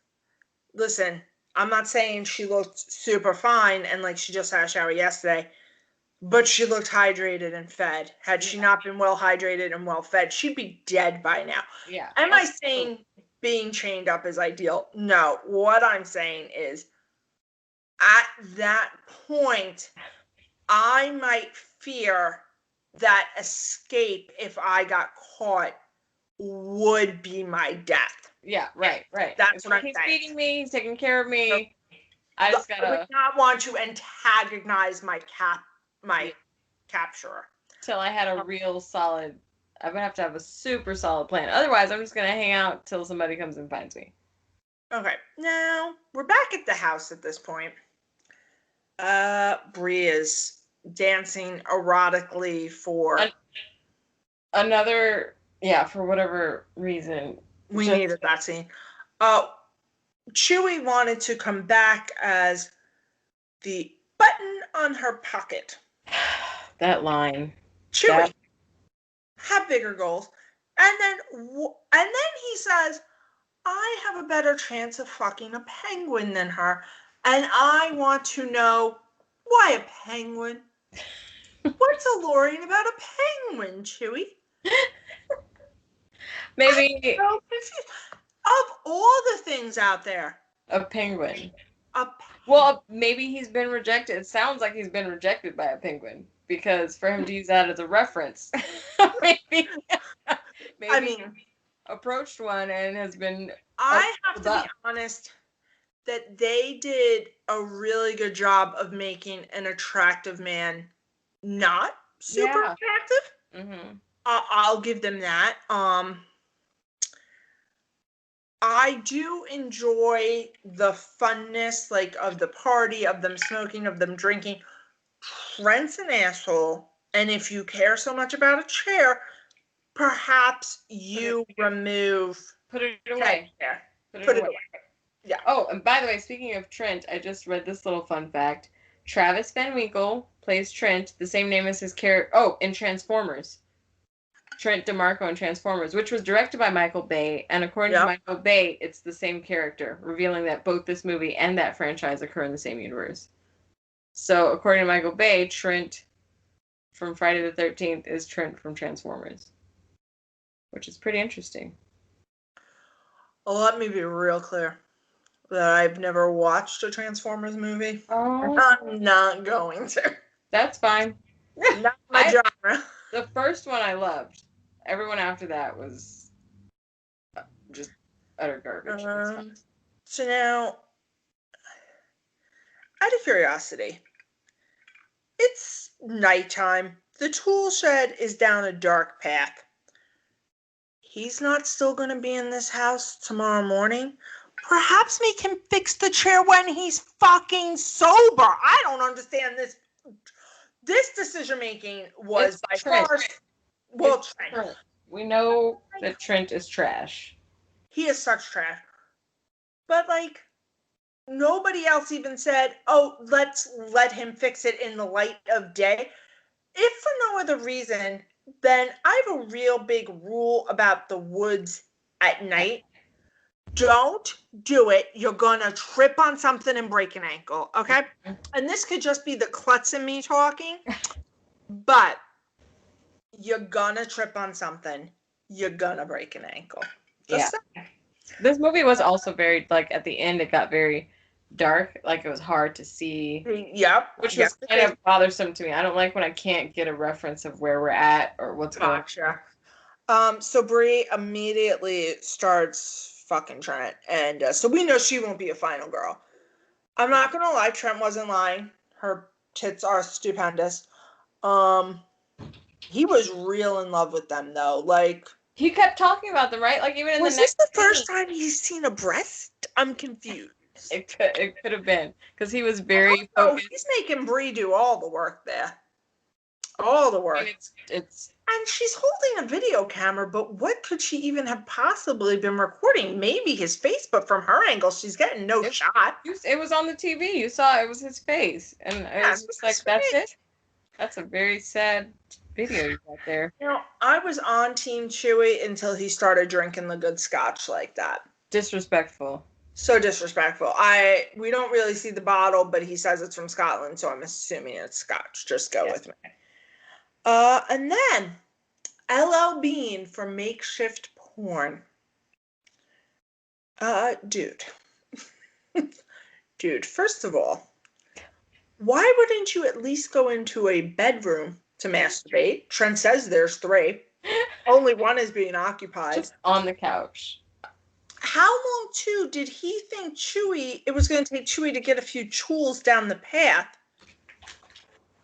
Listen, I'm not saying she looked super fine and like she just had a shower yesterday, but she looked hydrated and fed. Had she not been well hydrated and well fed, she'd be dead by now. Yeah. Am I saying being chained up is ideal? No. What I'm saying is, at that point, I might fear that escape, if I got caught, would be my death. Yeah, right. That's what I'm saying. He's feeding me, he's taking care of me. I would not want to antagonize my capturer. till I had a real solid. I would have to have a super solid plan. Otherwise, I'm just gonna hang out till somebody comes and finds me. Okay, now we're back at the house at this point. Bree is dancing erotically for another, yeah, for whatever reason. We needed that scene. Chewie wanted to come back as the button on her pocket. That line. Chewie, have bigger goals. And then he says, I have a better chance of fucking a penguin than her. And I want to know, why a penguin? What's alluring about a penguin, Chewie? Maybe. I'm so confused. Of all the things out there. A penguin. Well, maybe he's been rejected. It sounds like he's been rejected by a penguin. Because for him to use that as a reference, maybe I mean, approached one and has been. I have to be honest that they did a really good job of making an attractive man not super attractive. Mm-hmm. I'll give them that. I do enjoy the funness, like, of the party, of them smoking, of them drinking. Trent's an asshole, and if you care so much about a chair, perhaps you put it away. Put it away. Yeah. Oh, and by the way, speaking of Trent, I just read this little fun fact. Travis Van Winkle plays Trent, the same name as his character. Oh, in Transformers. Trent DeMarco in Transformers, which was directed by Michael Bay, and according to Michael Bay, it's the same character, revealing that both this movie and that franchise occur in the same universe. So, according to Michael Bay, Trent from Friday the 13th is Trent from Transformers, which is pretty interesting. Well, let me be real clear that I've never watched a Transformers movie. Oh. I'm not going to. That's fine. Not my genre. The first one I loved. Everyone after that was just utter garbage. So now, out of curiosity, it's nighttime. The tool shed is down a dark path. He's not still going to be in this house tomorrow morning. Perhaps we can fix the chair when he's fucking sober. I don't understand this. This decision making was by far. Well, Trent. We know that Trent is trash. He is such trash. But, like, nobody else even said, oh, let's let him fix it in the light of day. If for no other reason, then I have a real big rule about the woods at night. Don't do it. You're going to trip on something and break an ankle, okay? And this could just be the klutz in me talking, but you're going to trip on something. You're going to break an ankle. Just This movie was also very, like, at the end, it got very dark. Like, it was hard to see. Yep. Which was kind of bothersome to me. I don't like when I can't get a reference of where we're at or what's going on. So Brie immediately starts fucking Trent. And so we know she won't be a final girl. I'm not going to lie. Trent wasn't lying. Her tits are stupendous. He was real in love with them, though. Like, he kept talking about them, right? Like, even in was the next this the first time he's seen a breast? I'm confused. It could have been, because he was very focused. He's making Brie do all the work there. All the work. It's and she's holding a video camera, but what could she even have possibly been recording? Maybe his face, but from her angle, she's getting no shot. It was on the TV. You saw it was his face. And it was just like, that's it? That's a very sad video you got there. You know, I was on Team Chewie until he started drinking the good scotch like that. Disrespectful. So disrespectful. We don't really see the bottle, but he says it's from Scotland, so I'm assuming it's scotch. Just go with me. And then LL Bean for makeshift porn. Dude. Dude, first of all, why wouldn't you at least go into a bedroom to masturbate? Trent says there's 3. Only one is being occupied. Just on the couch. How long, too, did he think it was going to take Chewie to get a few tools down the path?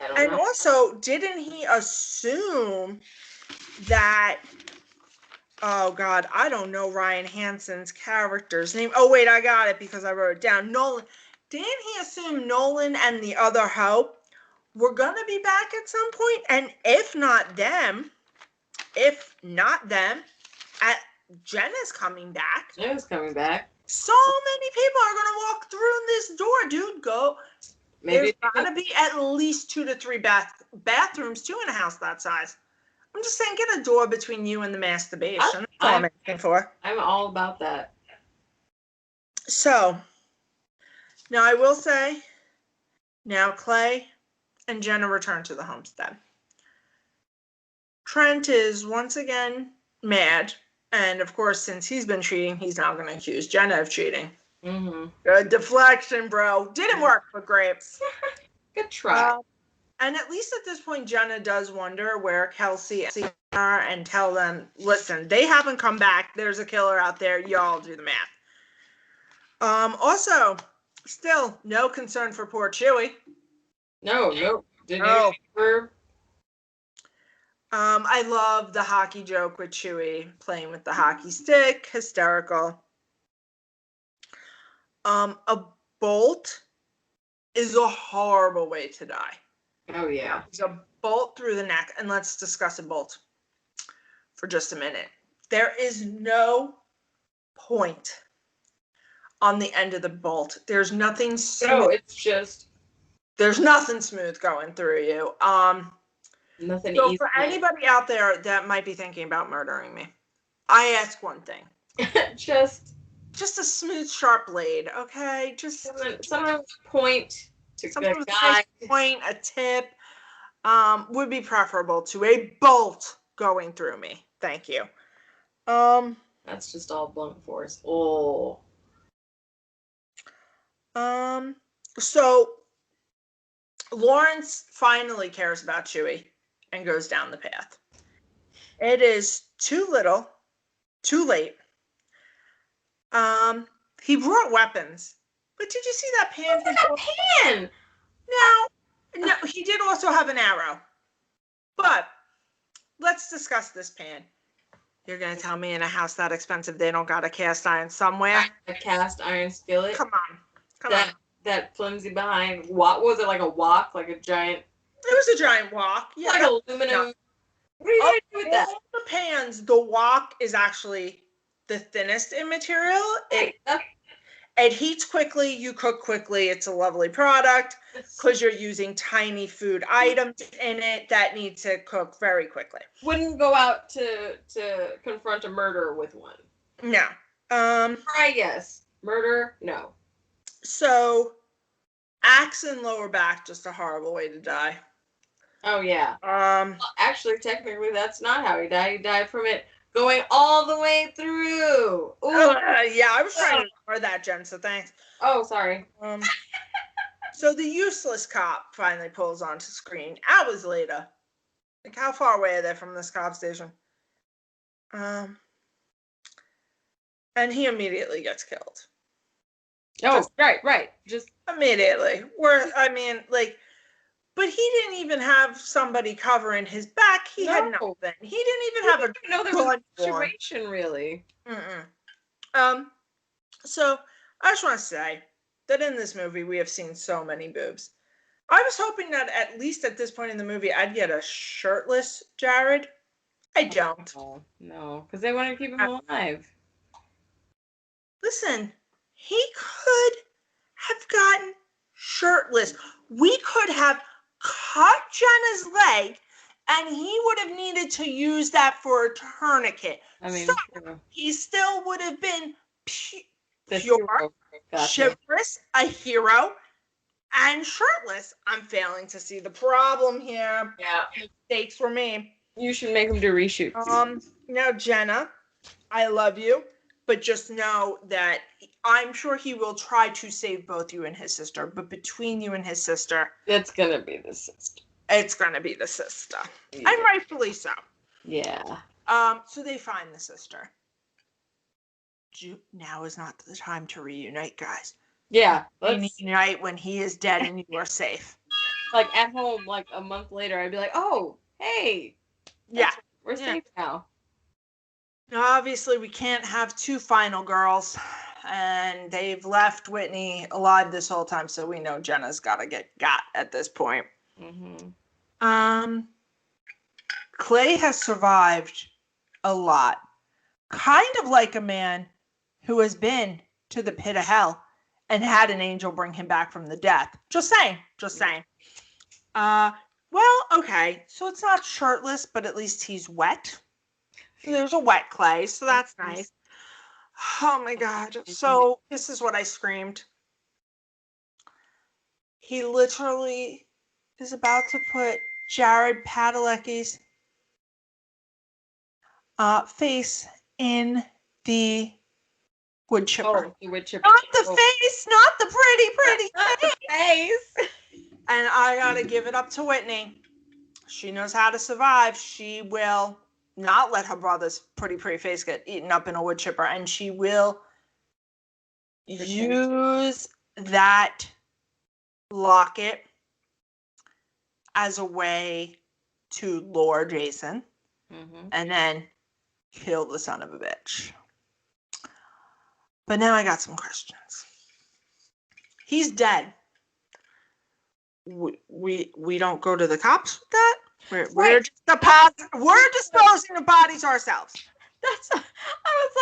I don't And know. also, didn't he assume that, oh God, I don't know Ryan Hansen's character's name. Oh wait, I got it because I wrote it down. Nolan. Didn't he assume Nolan and the other hoe were gonna be back at some point? And if not them, at Jenna's coming back. Jenna's coming back. So many people are gonna walk through this door, dude. Go. Maybe There's gotta be at least 2 to 3 bathrooms too in a house that size. I'm just saying, get a door between you and the masturbation. That's all I'm asking for. I'm all about that. So, now I will say, now Clay and Jenna return to the homestead. Trent is once again mad. And of course, since he's been cheating, he's now going to accuse Jenna of cheating. Mm-hmm. Good deflection, bro. Didn't work for Grapes. Good try. And at least at this point, Jenna does wonder where Kelsey are and tell them, listen, they haven't come back. There's a killer out there. Y'all do the math. Also, still no concern for poor Chewie. No. Didn't you? I love the hockey joke with Chewie playing with the hockey stick. Hysterical. A bolt is a horrible way to die. Oh, yeah. It's a bolt through the neck. And let's discuss a bolt for just a minute. There is no point on the end of the bolt. There's nothing smooth. No, it's just... There's nothing smooth going through you. Nothing so easy. For anybody out there that might be thinking about murdering me, I ask one thing. just a smooth, sharp blade, okay? Just someone point to the guy. Point, a tip, would be preferable to a bolt going through me. Thank you. That's just all blunt force. Oh. So Lawrence finally cares about Chewie and goes down the path. It is too little, too late. He brought weapons, but did you see that pan? Pan. No, he did also have an arrow. But let's discuss this pan. You're gonna tell me in a house that expensive they don't got a cast iron somewhere? A cast iron skillet. Come on. That flimsy behind. What was it, like a wok, like a giant? It was a giant wok. Yeah. Like aluminum. No. What are you gonna do with that? All the pans, the wok is actually the thinnest in material. It heats quickly. You cook quickly. It's a lovely product because you're using tiny food items in it that need to cook very quickly. Wouldn't go out to confront a murderer with one. No. I guess. Murder? No. So, axe and lower back, just a horrible way to die. Oh, yeah. Well, actually, technically, that's not how he died. He died from it going all the way through. Yeah, I was trying to ignore that, Jen, so thanks. Oh, sorry. So the useless cop finally pulls onto screen hours later. Like, how far away are they from this cop station? And he immediately gets killed. Oh, right. Just immediately. But he didn't even have somebody covering his back. He had nothing. He didn't even have a there was a situation, really. So I just want to say that in this movie we have seen so many boobs. I was hoping that at least at this point in the movie I'd get a shirtless Jared. I don't. No, because they want to keep him alive. Listen, he could have gotten shirtless. We could have cut Jenna's leg, and he would have needed to use that for a tourniquet. He still would have been pure, chivalrous, a hero, and shirtless. I'm failing to see the problem here. Yeah. Mistakes were made. You should make him do reshoots. Now, Jenna, I love you, but just know that I'm sure he will try to save both you and his sister, but between you and his sister... It's gonna be the sister. It's gonna be the sister. Yeah. And rightfully so. Yeah. So they find the sister. Now is not the time to reunite, guys. Yeah. Reunite when he is dead and you are safe. like at home, like a month later, I'd be like, oh, hey, Yeah. we're safe now. Now, obviously, we can't have two final girls, and they've left Whitney alive this whole time, so we know Jenna's got to get got at this point. Clay has survived a lot, kind of like a man who has been to the pit of hell and had an angel bring him back from the death. Just saying. Well, okay, so it's not shirtless, but at least he's wet. There's a wet Clay, so that's nice. Oh my God. So this is what I screamed. He literally is about to put Jared Padalecki's face in the wood chipper. Oh, the wood chipper. Not the face, not the pretty face. And I gotta give it up to Whitney. She knows how to survive. She will not let her brother's pretty face get eaten up in a wood chipper, and she will use that locket as a way to lure Jason and then kill the son of a bitch. But now I got some questions. He's dead. We don't go to the cops with that. We're disposing of bodies ourselves. I was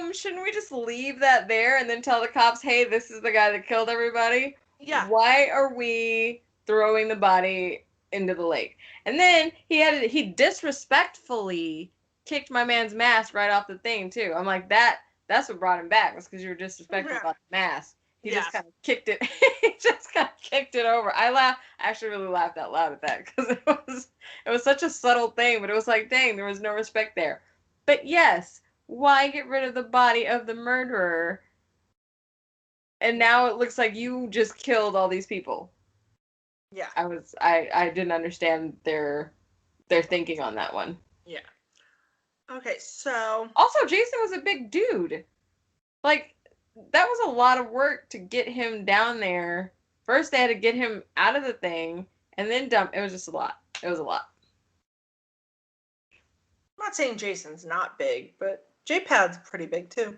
like, shouldn't we just leave that there and then tell the cops, hey, this is the guy that killed everybody? Yeah. Why are we throwing the body into the lake? And then he disrespectfully kicked my man's mask right off the thing too. I'm like, that's what brought him back, was because you were disrespectful about the mask. He just kind of kicked it. He just kind of kicked it over. I actually really laughed out loud at that, because it was such a subtle thing, but it was like, dang, there was no respect there. But yes, why get rid of the body of the murderer? And now it looks like you just killed all these people. Yeah. I didn't understand their thinking on that one. Yeah. Okay, so also Jason was a big dude. Like, that was a lot of work to get him down there. First they had to get him out of the thing and then dump. It was just a lot. It was a lot. I'm not saying Jason's not big, but J-Pad's pretty big too.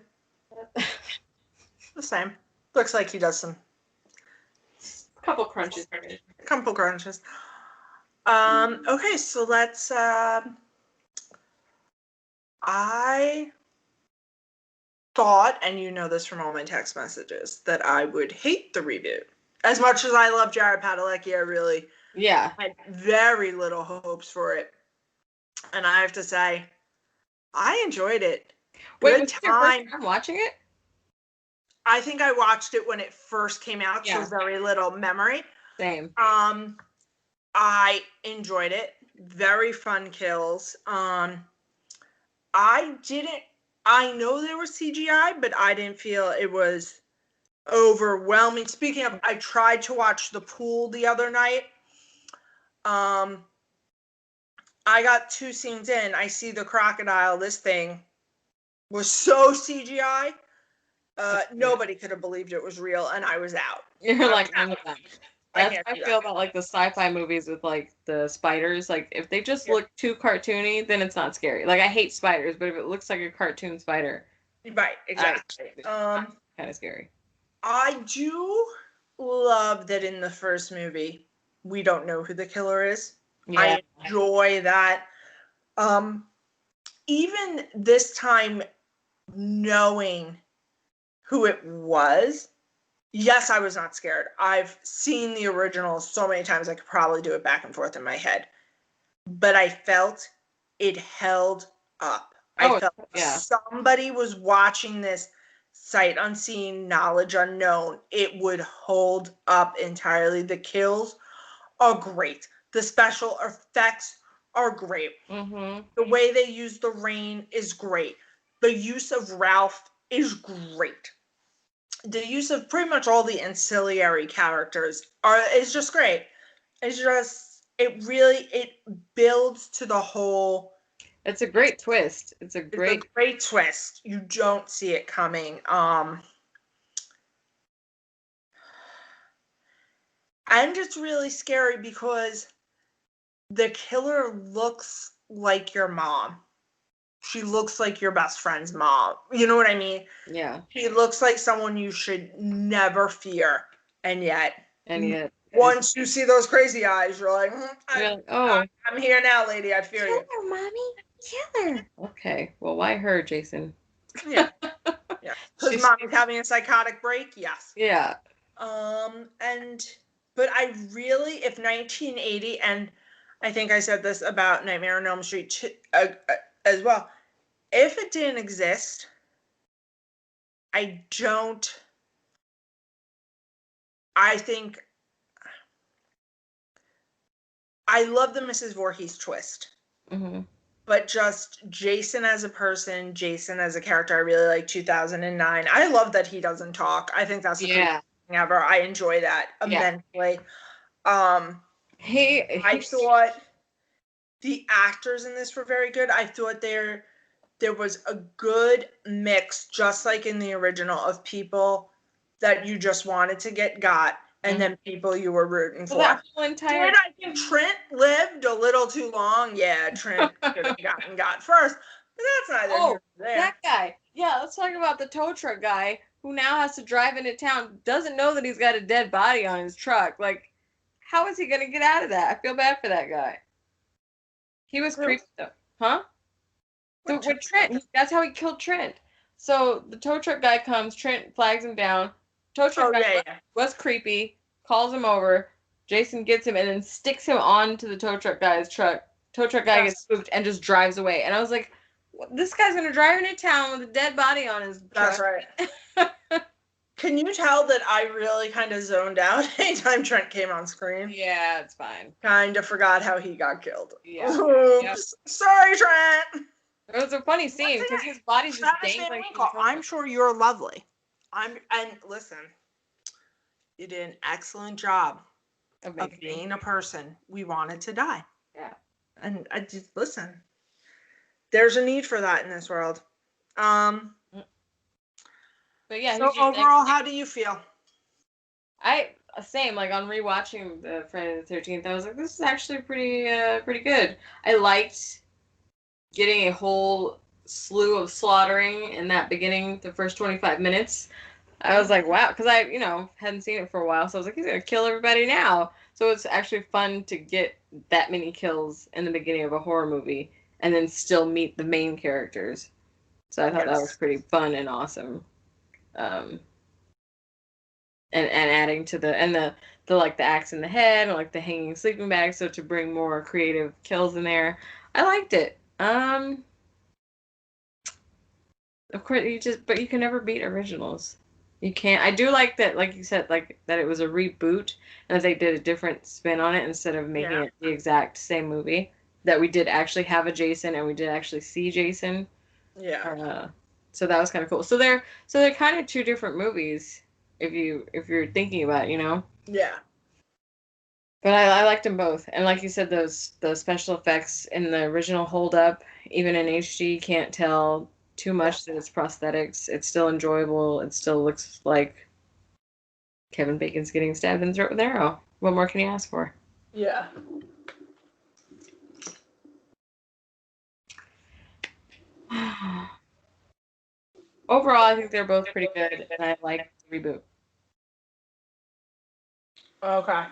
The same. Looks like he does some couple crunches. Okay, so let's I thought, and you know this from all my text messages, that I would hate the reboot. As much as I love Jared Padalecki, I really had very little hopes for it. And I have to say, I enjoyed it. Wait, was it your first time watching it? I think I watched it when it first came out, so very little memory. Same. I enjoyed it. Very fun kills. I know there was CGI, but I didn't feel it was overwhelming. Speaking of, I tried to watch The Pool the other night. I got 2 scenes in. I see the crocodile. This thing was so CGI. Nobody could have believed it was real, and I was out. You're like, I'm done. That's how I feel about like the sci-fi movies with like the spiders. Like, if they just look too cartoony, then it's not scary. Like, I hate spiders, but if it looks like a cartoon spider, right, exactly. Kind of scary. I do love that in the first movie we don't know who the killer is. Yeah. I enjoy that. Even this time, knowing who it was, yes, I was not scared. I've seen the original so many times I could probably do it back and forth in my head. But I felt it held up. I felt somebody was watching this sight unseen, knowledge unknown. It would hold up entirely. The kills are great. The special effects are great. The way they use the rain is great. The use of Ralph is great. The use of pretty much all the ancillary characters is just great. It builds to the whole. It's a great twist. It's a great twist. You don't see it coming. And it's really scary because the killer looks like your mom. She looks like your best friend's mom. You know what I mean? Yeah. She looks like someone you should never fear. And yet, once you see those crazy eyes, you're like, I'm here now, lady. I fear you. Kill her, mommy. Kill her. Okay. Well, why her, Jason? Yeah. Yeah. Because mommy's having a psychotic break? Yes. Yeah. But I really, if 1980, and I think I said this about Nightmare on Elm Street as well, if it didn't exist, I think I love the Mrs. Voorhees twist. Mm-hmm. But just Jason as a person, Jason as a character, I really like 2009. I love that he doesn't talk. I think that's the coolest thing ever. I enjoy that immensely. I thought the actors in this were very good. I thought there was a good mix, just like in the original, of people that you just wanted to get got, and then people you were rooting for. That whole entire... I think Trent lived a little too long. Yeah, Trent could have gotten got first, but that's neither here nor there. That guy. Yeah, let's talk about the tow truck guy who now has to drive into town, doesn't know that he's got a dead body on his truck. Like, how is he going to get out of that? I feel bad for that guy. He was creepy, though. Huh? With Trent. That's how he killed Trent. So the tow truck guy comes, Trent flags him down. Tow truck guy was creepy, calls him over. Jason gets him and then sticks him onto the tow truck guy's truck. Tow truck guy gets spooked and just drives away. And I was like, this guy's going to drive into town with a dead body on his truck. That's right. Can you tell that I really kind of zoned out anytime Trent came on screen? Yeah, it's fine. Kind of forgot how he got killed. Yeah. Oops. Yep. Sorry, Trent. It was a funny scene because his body's just dangling. I'm sure you're lovely. And listen, you did an excellent job of being a person we wanted to die. Yeah. And I just listen. There's a need for that in this world. But yeah. So overall, how do you feel? Same. Like on rewatching the Friday the 13th, I was like, this is actually pretty good. I liked getting a whole slew of slaughtering in that beginning, the first 25 minutes. I was like, wow, because I, hadn't seen it for a while, so I was like, he's gonna kill everybody now. So it's actually fun to get that many kills in the beginning of a horror movie and then still meet the main characters. So I thought that was pretty fun and awesome. And adding to the like the axe in the head and like the hanging sleeping bag, so to bring more creative kills in there. I liked it. Of course but you can never beat originals. You can't. I do like that, like you said, like that it was a reboot and that they did a different spin on it instead of making it the exact same movie. That we did actually have a Jason and we did actually see Jason. Yeah. So that was kind of cool. So they're kind of two different movies if you're thinking about it, Yeah. But I liked them both, and like you said, those special effects in the original hold up. Even in HD, you can't tell too much that it's prosthetics. It's still enjoyable. It still looks like Kevin Bacon's getting stabbed in the throat with an arrow. What more can you ask for? Yeah. Overall, I think they're both pretty good, and I like the reboot. Okay.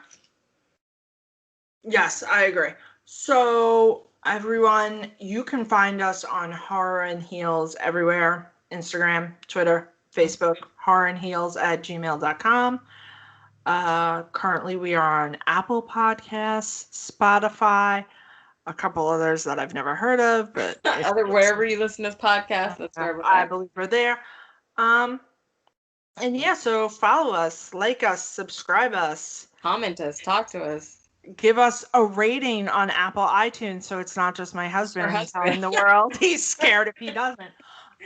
Yes, I agree. So, everyone, you can find us on HorrorNHeels everywhere. Instagram, Twitter, Facebook, HorrorNHeels@gmail.com. Currently, we are on Apple Podcasts, Spotify, a couple others that I've never heard of, but wherever you listen to this podcast, that's where I believe we're there. And yeah, so follow us, like us, subscribe us, comment us, talk to us. Give us a rating on Apple iTunes so it's not just my husband telling the world he's scared if he doesn't.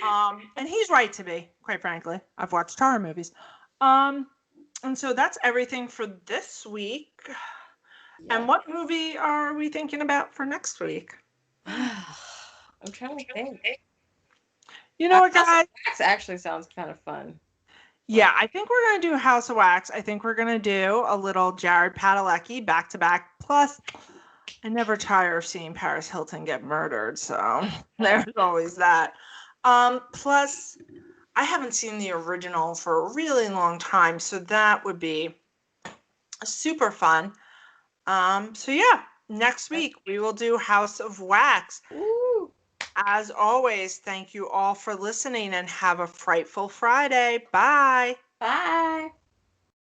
And he's right to be, quite frankly. I've watched horror movies. And so that's everything for this week. Yeah. And what movie are we thinking about for next week? I'm trying to think. You know what, guys? That actually sounds kind of fun. Yeah, I think we're going to do House of Wax. I think we're going to do a little Jared Padalecki back to back. Plus, I never tire of seeing Paris Hilton get murdered, so there's always that. Plus, I haven't seen the original for a really long time, so that would be super fun. So yeah, next week we will do House of Wax. Woo. As always, thank you all for listening and have a frightful Friday. Bye. Bye.